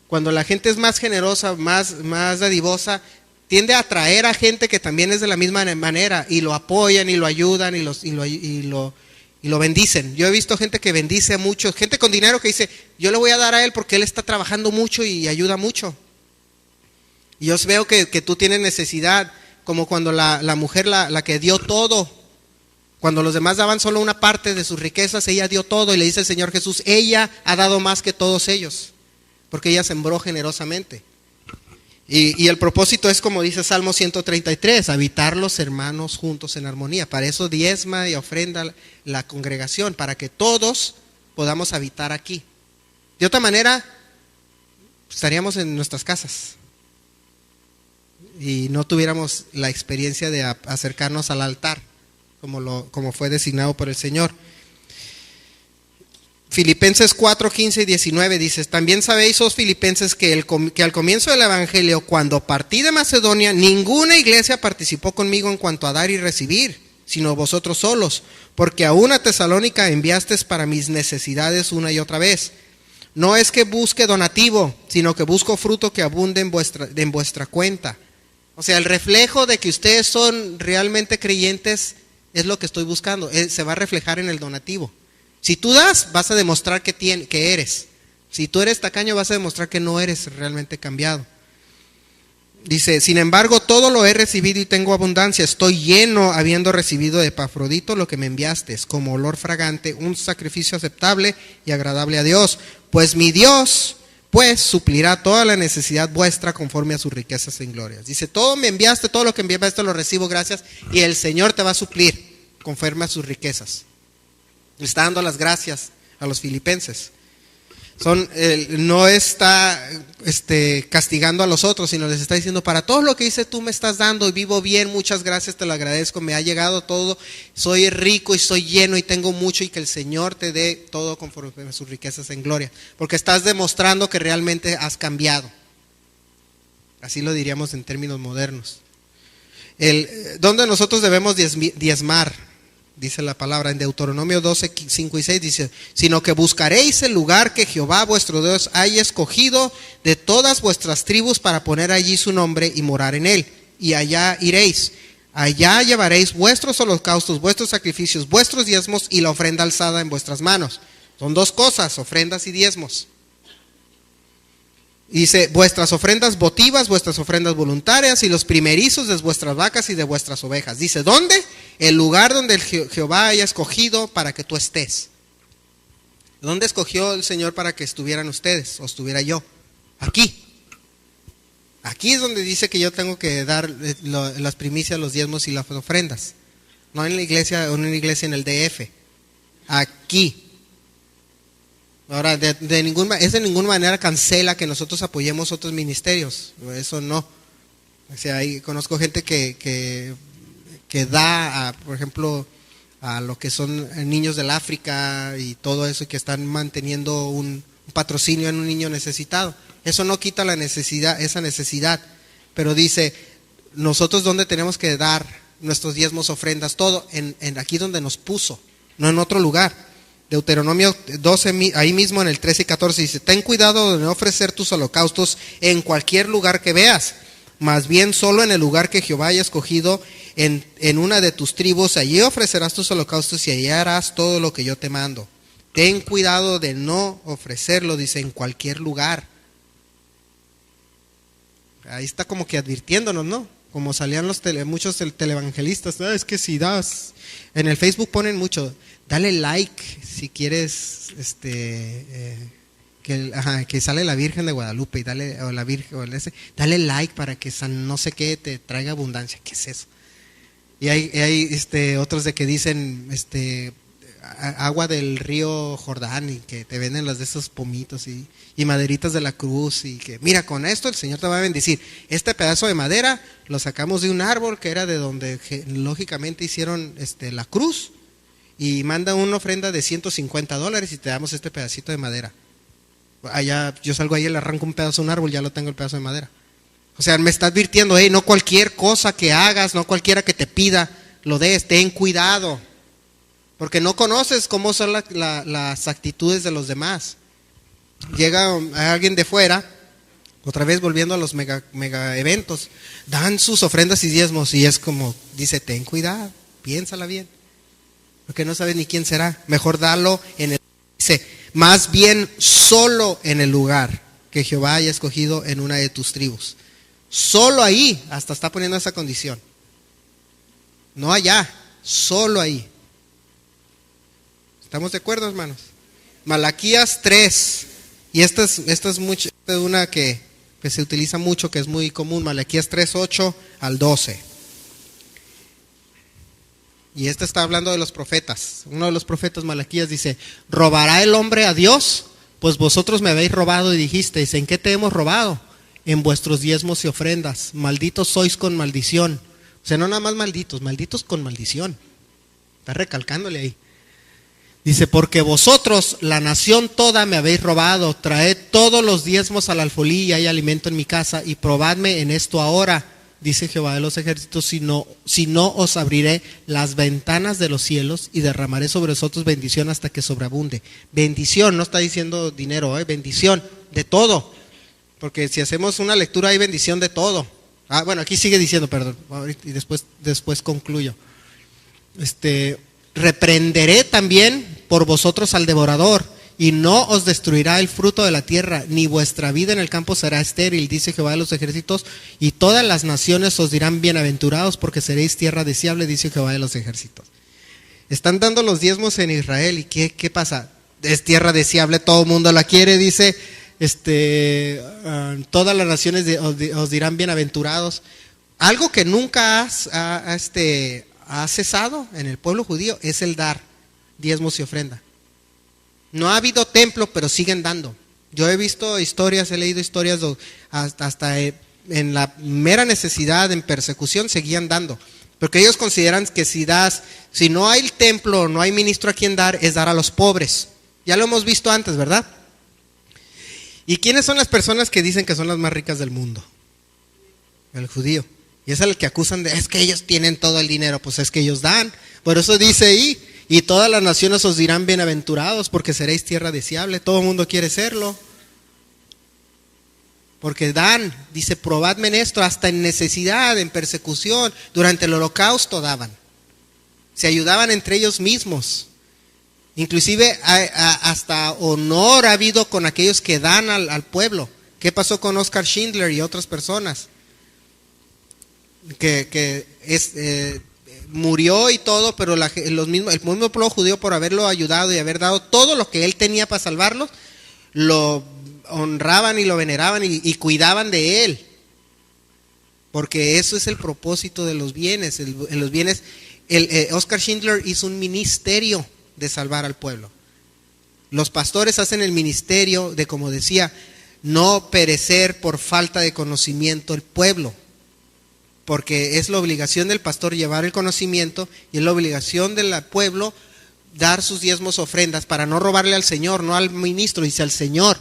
Cuando la gente es más generosa, más dadivosa, tiende a atraer a gente que también es de la misma manera y lo apoyan y lo ayudan y lo bendicen. Yo he visto gente que bendice a muchos, gente con dinero que dice, yo le voy a dar a él porque él está trabajando mucho y ayuda mucho. Y yo veo que tú tienes necesidad, como cuando la mujer, la que dio todo, cuando los demás daban solo una parte de sus riquezas, ella dio todo y le dice el Señor Jesús, ella ha dado más que todos ellos, porque ella sembró generosamente. Y el propósito es, como dice Salmo 133, habitar los hermanos juntos en armonía. Para eso diezma y ofrenda la congregación, para que todos podamos habitar aquí. De otra manera, estaríamos en nuestras casas y no tuviéramos la experiencia de acercarnos al altar, como fue designado por el Señor. Filipenses 4, 15 y 19 dice, también sabéis, os filipenses, que al comienzo del Evangelio, cuando partí de Macedonia, ninguna iglesia participó conmigo en cuanto a dar y recibir, sino vosotros solos, porque aún a Tesalónica enviasteis para mis necesidades una y otra vez. No es que busque donativo, sino que busco fruto que abunde en vuestra cuenta. O sea, el reflejo de que ustedes son realmente creyentes es lo que estoy buscando, se va a reflejar en el donativo. Si tú das, vas a demostrar que eres. Si tú eres tacaño, vas a demostrar que no eres realmente cambiado. Dice, sin embargo, todo lo he recibido y tengo abundancia. Estoy lleno, habiendo recibido de Epafrodito lo que me enviaste, como olor fragante, un sacrificio aceptable y agradable a Dios. Pues mi Dios, suplirá toda la necesidad vuestra conforme a sus riquezas en glorias. Dice, todo me enviaste, todo lo que enviaste lo recibo, gracias. Y el Señor te va a suplir conforme a sus riquezas. Le está dando las gracias a los filipenses. No está castigando a los otros, sino les está diciendo, para todo lo que hice tú me estás dando y vivo bien, muchas gracias, te lo agradezco, me ha llegado todo, soy rico y soy lleno y tengo mucho, y que el Señor te dé todo conforme a sus riquezas en gloria, porque estás demostrando que realmente has cambiado. Así lo diríamos en términos modernos. ¿Dónde nosotros debemos diezmar? Dice la palabra en Deuteronomio 12, 5 y 6, dice, sino que buscaréis el lugar que Jehová vuestro Dios haya escogido de todas vuestras tribus para poner allí su nombre y morar en él. Y allá iréis, allá llevaréis vuestros holocaustos, vuestros sacrificios, vuestros diezmos y la ofrenda alzada en vuestras manos. Son dos cosas, ofrendas y diezmos. Dice, vuestras ofrendas votivas, vuestras ofrendas voluntarias y los primerizos de vuestras vacas y de vuestras ovejas. Dice, ¿dónde? El lugar donde Jehová haya escogido para que tú estés. ¿Dónde escogió el Señor para que estuvieran ustedes o estuviera yo? Aquí. Aquí es donde dice que yo tengo que dar las primicias, los diezmos y las ofrendas. No en la iglesia, o en una iglesia en el DF. Aquí. Ahora, de ninguna manera cancela que nosotros apoyemos otros ministerios. Eso no. O sea, ahí conozco gente que da, por ejemplo, a lo que son niños del África y todo eso, y que están manteniendo un patrocinio en un niño necesitado. Eso no quita la necesidad, esa necesidad. Pero dice, nosotros ¿dónde tenemos que dar nuestros diezmos, ofrendas? Todo en aquí donde nos puso, no en otro lugar. Deuteronomio 12, ahí mismo en el 13 y 14 dice, ten cuidado de no ofrecer tus holocaustos en cualquier lugar que veas, más bien solo en el lugar que Jehová haya escogido en una de tus tribus, allí ofrecerás tus holocaustos y allí harás todo lo que yo te mando. Ten cuidado de no ofrecerlo, dice, en cualquier lugar. Ahí está como que advirtiéndonos, ¿no? Como salían muchos televangelistas, es que si das, en el Facebook ponen mucho, dale like si quieres, que sale la Virgen de Guadalupe y dale like para que San no sé qué te traiga abundancia. ¿Qué es eso? Y hay otros de que dicen, agua del río Jordán y que te venden las de esos pomitos y maderitas de la cruz y que mira, con esto el Señor te va a bendecir. Este pedazo de madera lo sacamos de un árbol que era de donde lógicamente hicieron la cruz y manda una ofrenda de $150 y te damos este pedacito de madera. Allá yo salgo ahí y le arranco un pedazo de un árbol, ya lo tengo el pedazo de madera. O sea, me está advirtiendo, no cualquier cosa que hagas, no cualquiera que te pida lo des, ten cuidado. Porque no conoces cómo son las actitudes de los demás. Llega alguien de fuera, otra vez volviendo a los mega eventos, dan sus ofrendas y diezmos y es como, dice, ten cuidado, piénsala bien. Porque no sabes ni quién será. Mejor dalo dice, más bien solo en el lugar que Jehová haya escogido en una de tus tribus. Solo ahí, hasta está poniendo esa condición. No allá, solo ahí. ¿Estamos de acuerdo, hermanos? Malaquías 3, y esta es una que se utiliza mucho, que es muy común, Malaquías 3, 8 al 12. Y esta está hablando de los profetas. Uno de los profetas, Malaquías, dice, ¿robará el hombre a Dios? Pues vosotros me habéis robado y dijisteis, ¿en qué te hemos robado? En vuestros diezmos y ofrendas. Malditos sois con maldición. O sea, no nada más malditos, malditos con maldición. Está recalcándole ahí. Dice, porque vosotros, la nación toda, me habéis robado. Traed todos los diezmos al alfolí y hay alimento en mi casa. Y probadme en esto ahora, dice Jehová de los ejércitos, si no os abriré las ventanas de los cielos y derramaré sobre vosotros bendición hasta que sobreabunde. Bendición, no está diciendo dinero, bendición de todo. Porque si hacemos una lectura hay bendición de todo. Bueno, aquí sigue diciendo, perdón, y después concluyo. Reprenderé también por vosotros al devorador, y no os destruirá el fruto de la tierra, ni vuestra vida en el campo será estéril, dice Jehová de los ejércitos, y todas las naciones os dirán bienaventurados, porque seréis tierra deseable, dice Jehová de los ejércitos. Están dando los diezmos en Israel, ¿y qué pasa? Es tierra deseable, todo el mundo la quiere, dice, todas las naciones os dirán bienaventurados. Algo que nunca ha cesado en el pueblo judío es el dar diezmos y ofrenda. No ha habido templo, pero siguen dando. Yo he visto historias, he leído historias hasta en la mera necesidad, en persecución, seguían dando. Porque ellos consideran que si no hay el templo, no hay ministro a quien dar, es dar a los pobres. Ya lo hemos visto antes, ¿verdad? ¿Y quiénes son las personas que dicen que son las más ricas del mundo? El judío. Y es el que acusan de, es que ellos tienen todo el dinero. Pues es que ellos dan. Por eso dice ahí, y todas las naciones os dirán bienaventurados, porque seréis tierra deseable. Todo el mundo quiere serlo. Porque dan, dice, probadme en esto, hasta en necesidad, en persecución. Durante el holocausto daban. Se ayudaban entre ellos mismos. Inclusive hasta honor ha habido con aquellos que dan al pueblo. ¿Qué pasó con Oscar Schindler y otras personas? Que murió y todo, pero el mismo pueblo judío, por haberlo ayudado y haber dado todo lo que él tenía para salvarlos, lo honraban y lo veneraban y cuidaban de él. Porque eso es el propósito de los bienes. En los bienes, Oscar Schindler hizo un ministerio de salvar al pueblo. Los pastores hacen el ministerio de, como decía, no perecer por falta de conocimiento el pueblo, porque es la obligación del pastor llevar el conocimiento y es la obligación del pueblo dar sus diezmos ofrendas para no robarle al Señor, no al ministro, dice al Señor.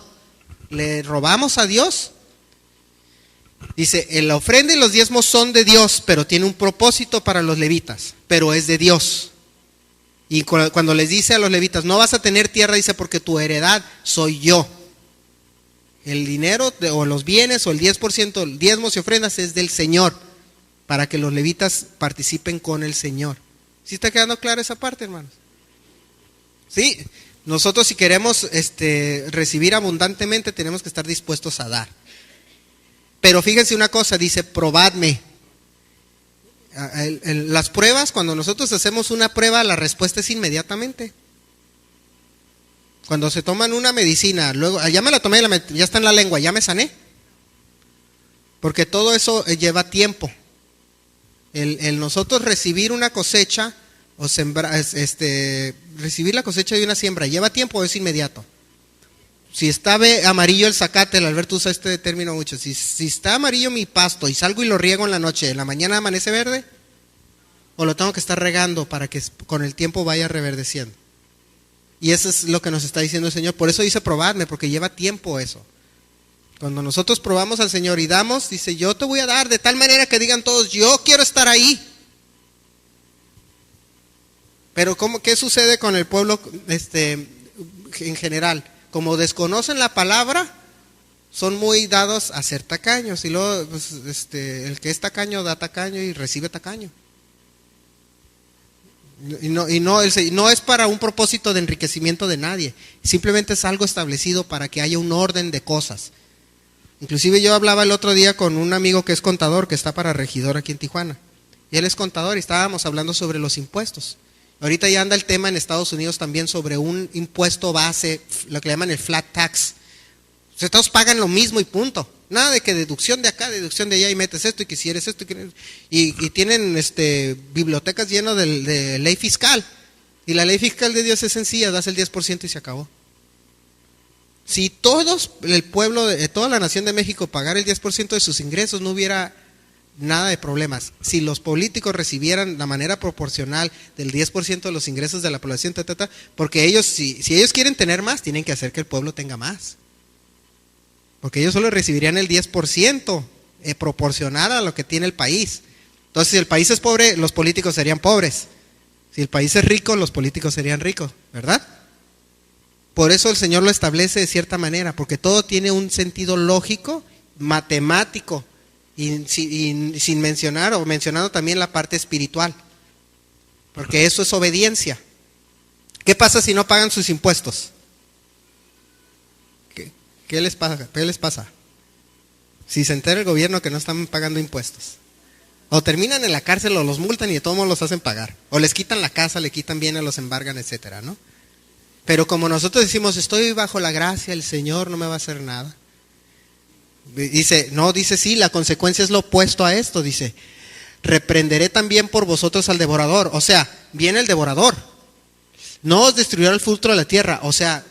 ¿Le robamos a Dios? Dice, la ofrenda y los diezmos son de Dios, pero tiene un propósito para los levitas, pero es de Dios. Y cuando les dice a los levitas, no vas a tener tierra, dice, porque tu heredad soy yo. El dinero o los bienes o el 10%, diezmos y ofrendas es del Señor, para que los levitas participen con el Señor. ¿Sí está quedando clara esa parte, hermanos? Sí, nosotros si queremos recibir abundantemente, tenemos que estar dispuestos a dar. Pero fíjense una cosa, dice, probadme. Las pruebas, cuando nosotros hacemos una prueba, la respuesta es inmediatamente. Cuando se toman una medicina, luego, ya me la tomé, ya está en la lengua, ya me sané. Porque todo eso lleva tiempo. El nosotros recibir una cosecha o recibir la cosecha de una siembra, ¿lleva tiempo o es inmediato? Si está amarillo el zacate, el Alberto usa este término mucho, si está amarillo mi pasto y salgo y lo riego en la noche, ¿en la mañana amanece verde? ¿O lo tengo que estar regando para que con el tiempo vaya reverdeciendo? Y eso es lo que nos está diciendo el Señor. Por eso dice probadme, porque lleva tiempo eso. Cuando nosotros probamos al Señor y damos, dice, yo te voy a dar de tal manera que digan todos, yo quiero estar ahí. Pero ¿qué sucede con el pueblo en general? Como desconocen la palabra, son muy dados a ser tacaños. Y luego pues, el que es tacaño da tacaño y recibe tacaño. Y no es para un propósito de enriquecimiento de nadie, simplemente es algo establecido para que haya un orden de cosas. Inclusive yo hablaba el otro día con un amigo que es contador, que está para regidor aquí en Tijuana, y él es contador y estábamos hablando sobre los impuestos. Ahorita ya anda el tema en Estados Unidos también sobre un impuesto base, lo que le llaman el flat tax. O sea, todos pagan lo mismo y punto. Nada de que deducción de acá, deducción de allá y metes esto y que si eres esto y tienen bibliotecas llenas de ley fiscal. Y la ley fiscal de Dios es sencilla, das el 10% y se acabó. Si todos el pueblo, toda la nación de México pagara el 10% de sus ingresos, no hubiera nada de problemas. Si los políticos recibieran la manera proporcional del 10% de los ingresos de la población, porque ellos, si ellos quieren tener más, tienen que hacer que el pueblo tenga más. Porque ellos solo recibirían el 10% proporcional a lo que tiene el país. Entonces, si el país es pobre, los políticos serían pobres. Si el país es rico, los políticos serían ricos, ¿verdad? Por eso el Señor lo establece de cierta manera, porque todo tiene un sentido lógico, matemático, y sin mencionar o mencionando también la parte espiritual. Porque eso es obediencia. ¿Qué pasa si no pagan sus impuestos? ¿Qué les pasa? Si se entera el gobierno que no están pagando impuestos. O terminan en la cárcel o los multan y de todos modos los hacen pagar. O les quitan la casa, le quitan bienes, los embargan, etcétera, ¿no? Pero como nosotros decimos, estoy bajo la gracia, el Señor no me va a hacer nada. Dice sí, la consecuencia es lo opuesto a esto. Dice, reprenderé también por vosotros al devorador. O sea, viene el devorador. No os destruirá el fruto de la tierra. O sea,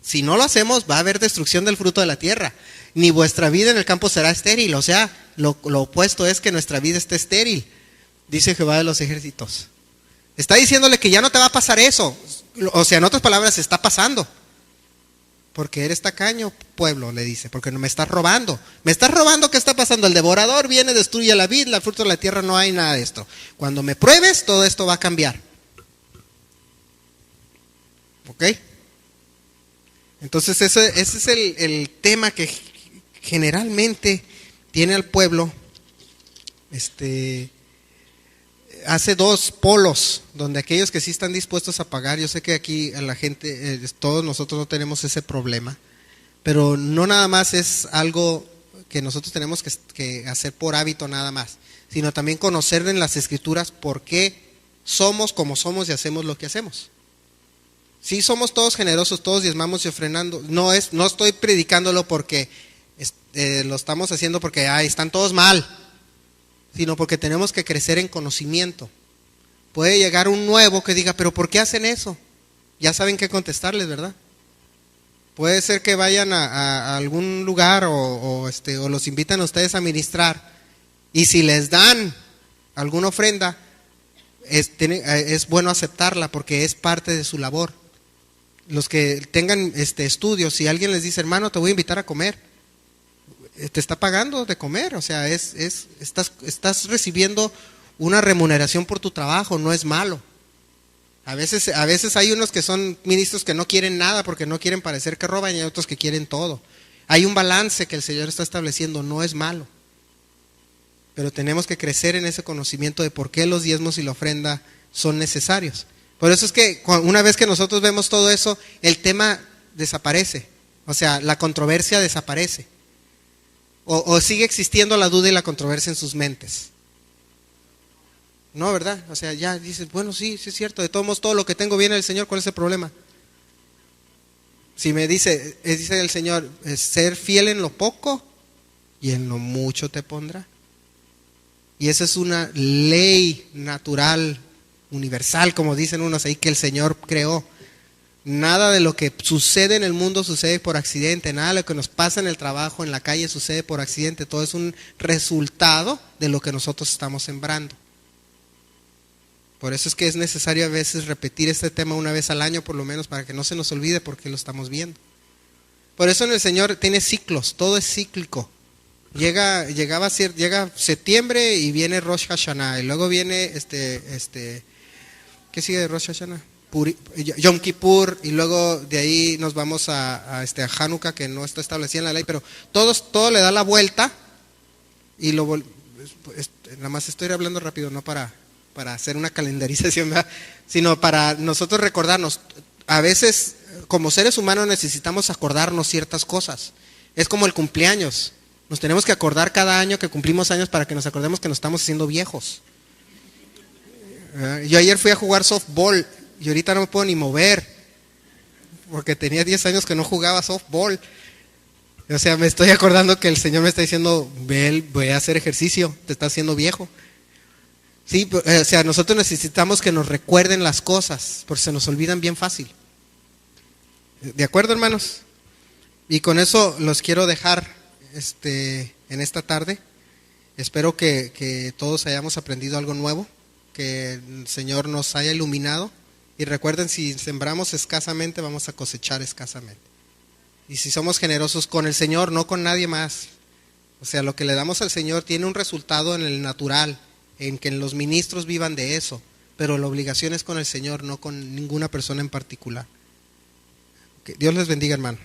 si no lo hacemos, va a haber destrucción del fruto de la tierra. Ni vuestra vida en el campo será estéril. O sea, lo opuesto es que nuestra vida esté estéril, dice Jehová de los ejércitos. Está diciéndole que ya no te va a pasar eso. O sea, en otras palabras, está pasando. Porque eres tacaño, pueblo, le dice. Porque me estás robando. ¿Me estás robando? ¿Qué está pasando? El devorador viene, destruye la vid, el fruto de la tierra, no hay nada de esto. Cuando me pruebes, todo esto va a cambiar. ¿Ok? Entonces ese es el tema que generalmente tiene al pueblo. Hace dos polos, donde aquellos que sí están dispuestos a pagar, yo sé que aquí a la gente, todos nosotros no tenemos ese problema, pero no nada más es algo que nosotros tenemos que hacer por hábito nada más, sino también conocer en las Escrituras por qué somos como somos y hacemos lo que hacemos. Sí, somos todos generosos, todos diezmamos y ofrendando. No estoy predicándolo porque lo estamos haciendo porque están todos mal, sino porque tenemos que crecer en conocimiento. Puede llegar un nuevo que diga, pero ¿por qué hacen eso? Ya saben qué contestarles, ¿verdad? Puede ser que vayan a algún lugar o los invitan a ustedes a ministrar, y si les dan alguna ofrenda, es bueno aceptarla porque es parte de su labor. Los que tengan estudios, si alguien les dice, hermano, te voy a invitar a comer, te está pagando de comer, o sea, estás recibiendo una remuneración por tu trabajo, no es malo. A veces hay unos que son ministros que no quieren nada porque no quieren parecer que roban, y hay otros que quieren todo. Hay un balance que el Señor está estableciendo, no es malo. Pero tenemos que crecer en ese conocimiento de por qué los diezmos y la ofrenda son necesarios. Por eso es que una vez que nosotros vemos todo eso, el tema desaparece. O sea, la controversia desaparece. O sigue existiendo la duda y la controversia en sus mentes. No, ¿verdad? O sea, ya dices, bueno, sí es cierto, de todos modos todo lo que tengo viene del Señor, ¿cuál es el problema? Si me dice el Señor, ser fiel en lo poco y en lo mucho te pondrá. Y esa es una ley natural universal, como dicen unos ahí, que el Señor creó. Nada de lo que sucede en el mundo sucede por accidente, nada de lo que nos pasa en el trabajo, en la calle, sucede por accidente. Todo es un resultado de lo que nosotros estamos sembrando. Por eso es que es necesario a veces repetir este tema una vez al año, por lo menos, para que no se nos olvide porque lo estamos viendo. Por eso en el Señor tiene ciclos, todo es cíclico. Llega septiembre y viene Rosh Hashanah, y luego viene ¿qué sigue de Rosh Hashanah? Yom Kippur, y luego de ahí nos vamos a Hanukkah, que no está establecido en la ley, pero todo le da la vuelta y nada más estoy hablando rápido, no para hacer una calendarización, ¿verdad? Sino para nosotros recordarnos. A veces como seres humanos necesitamos acordarnos ciertas cosas. Es como el cumpleaños. Nos tenemos que acordar cada año que cumplimos años para que nos acordemos que nos estamos haciendo viejos. Yo ayer fui a jugar softball y ahorita no me puedo ni mover porque tenía 10 años que no jugaba softball. O sea, me estoy acordando que el Señor me está diciendo, ve a hacer ejercicio, te estás haciendo viejo. Sí, o sea, nosotros necesitamos que nos recuerden las cosas, porque se nos olvidan bien fácil. ¿De acuerdo, hermanos? Y con eso los quiero dejar en esta tarde. Espero que todos hayamos aprendido algo nuevo, que el Señor nos haya iluminado. Y recuerden, si sembramos escasamente, vamos a cosechar escasamente. Y si somos generosos con el Señor, no con nadie más. O sea, lo que le damos al Señor tiene un resultado en el natural, en que los ministros vivan de eso, pero la obligación es con el Señor, no con ninguna persona en particular. Okay. Dios les bendiga, hermano.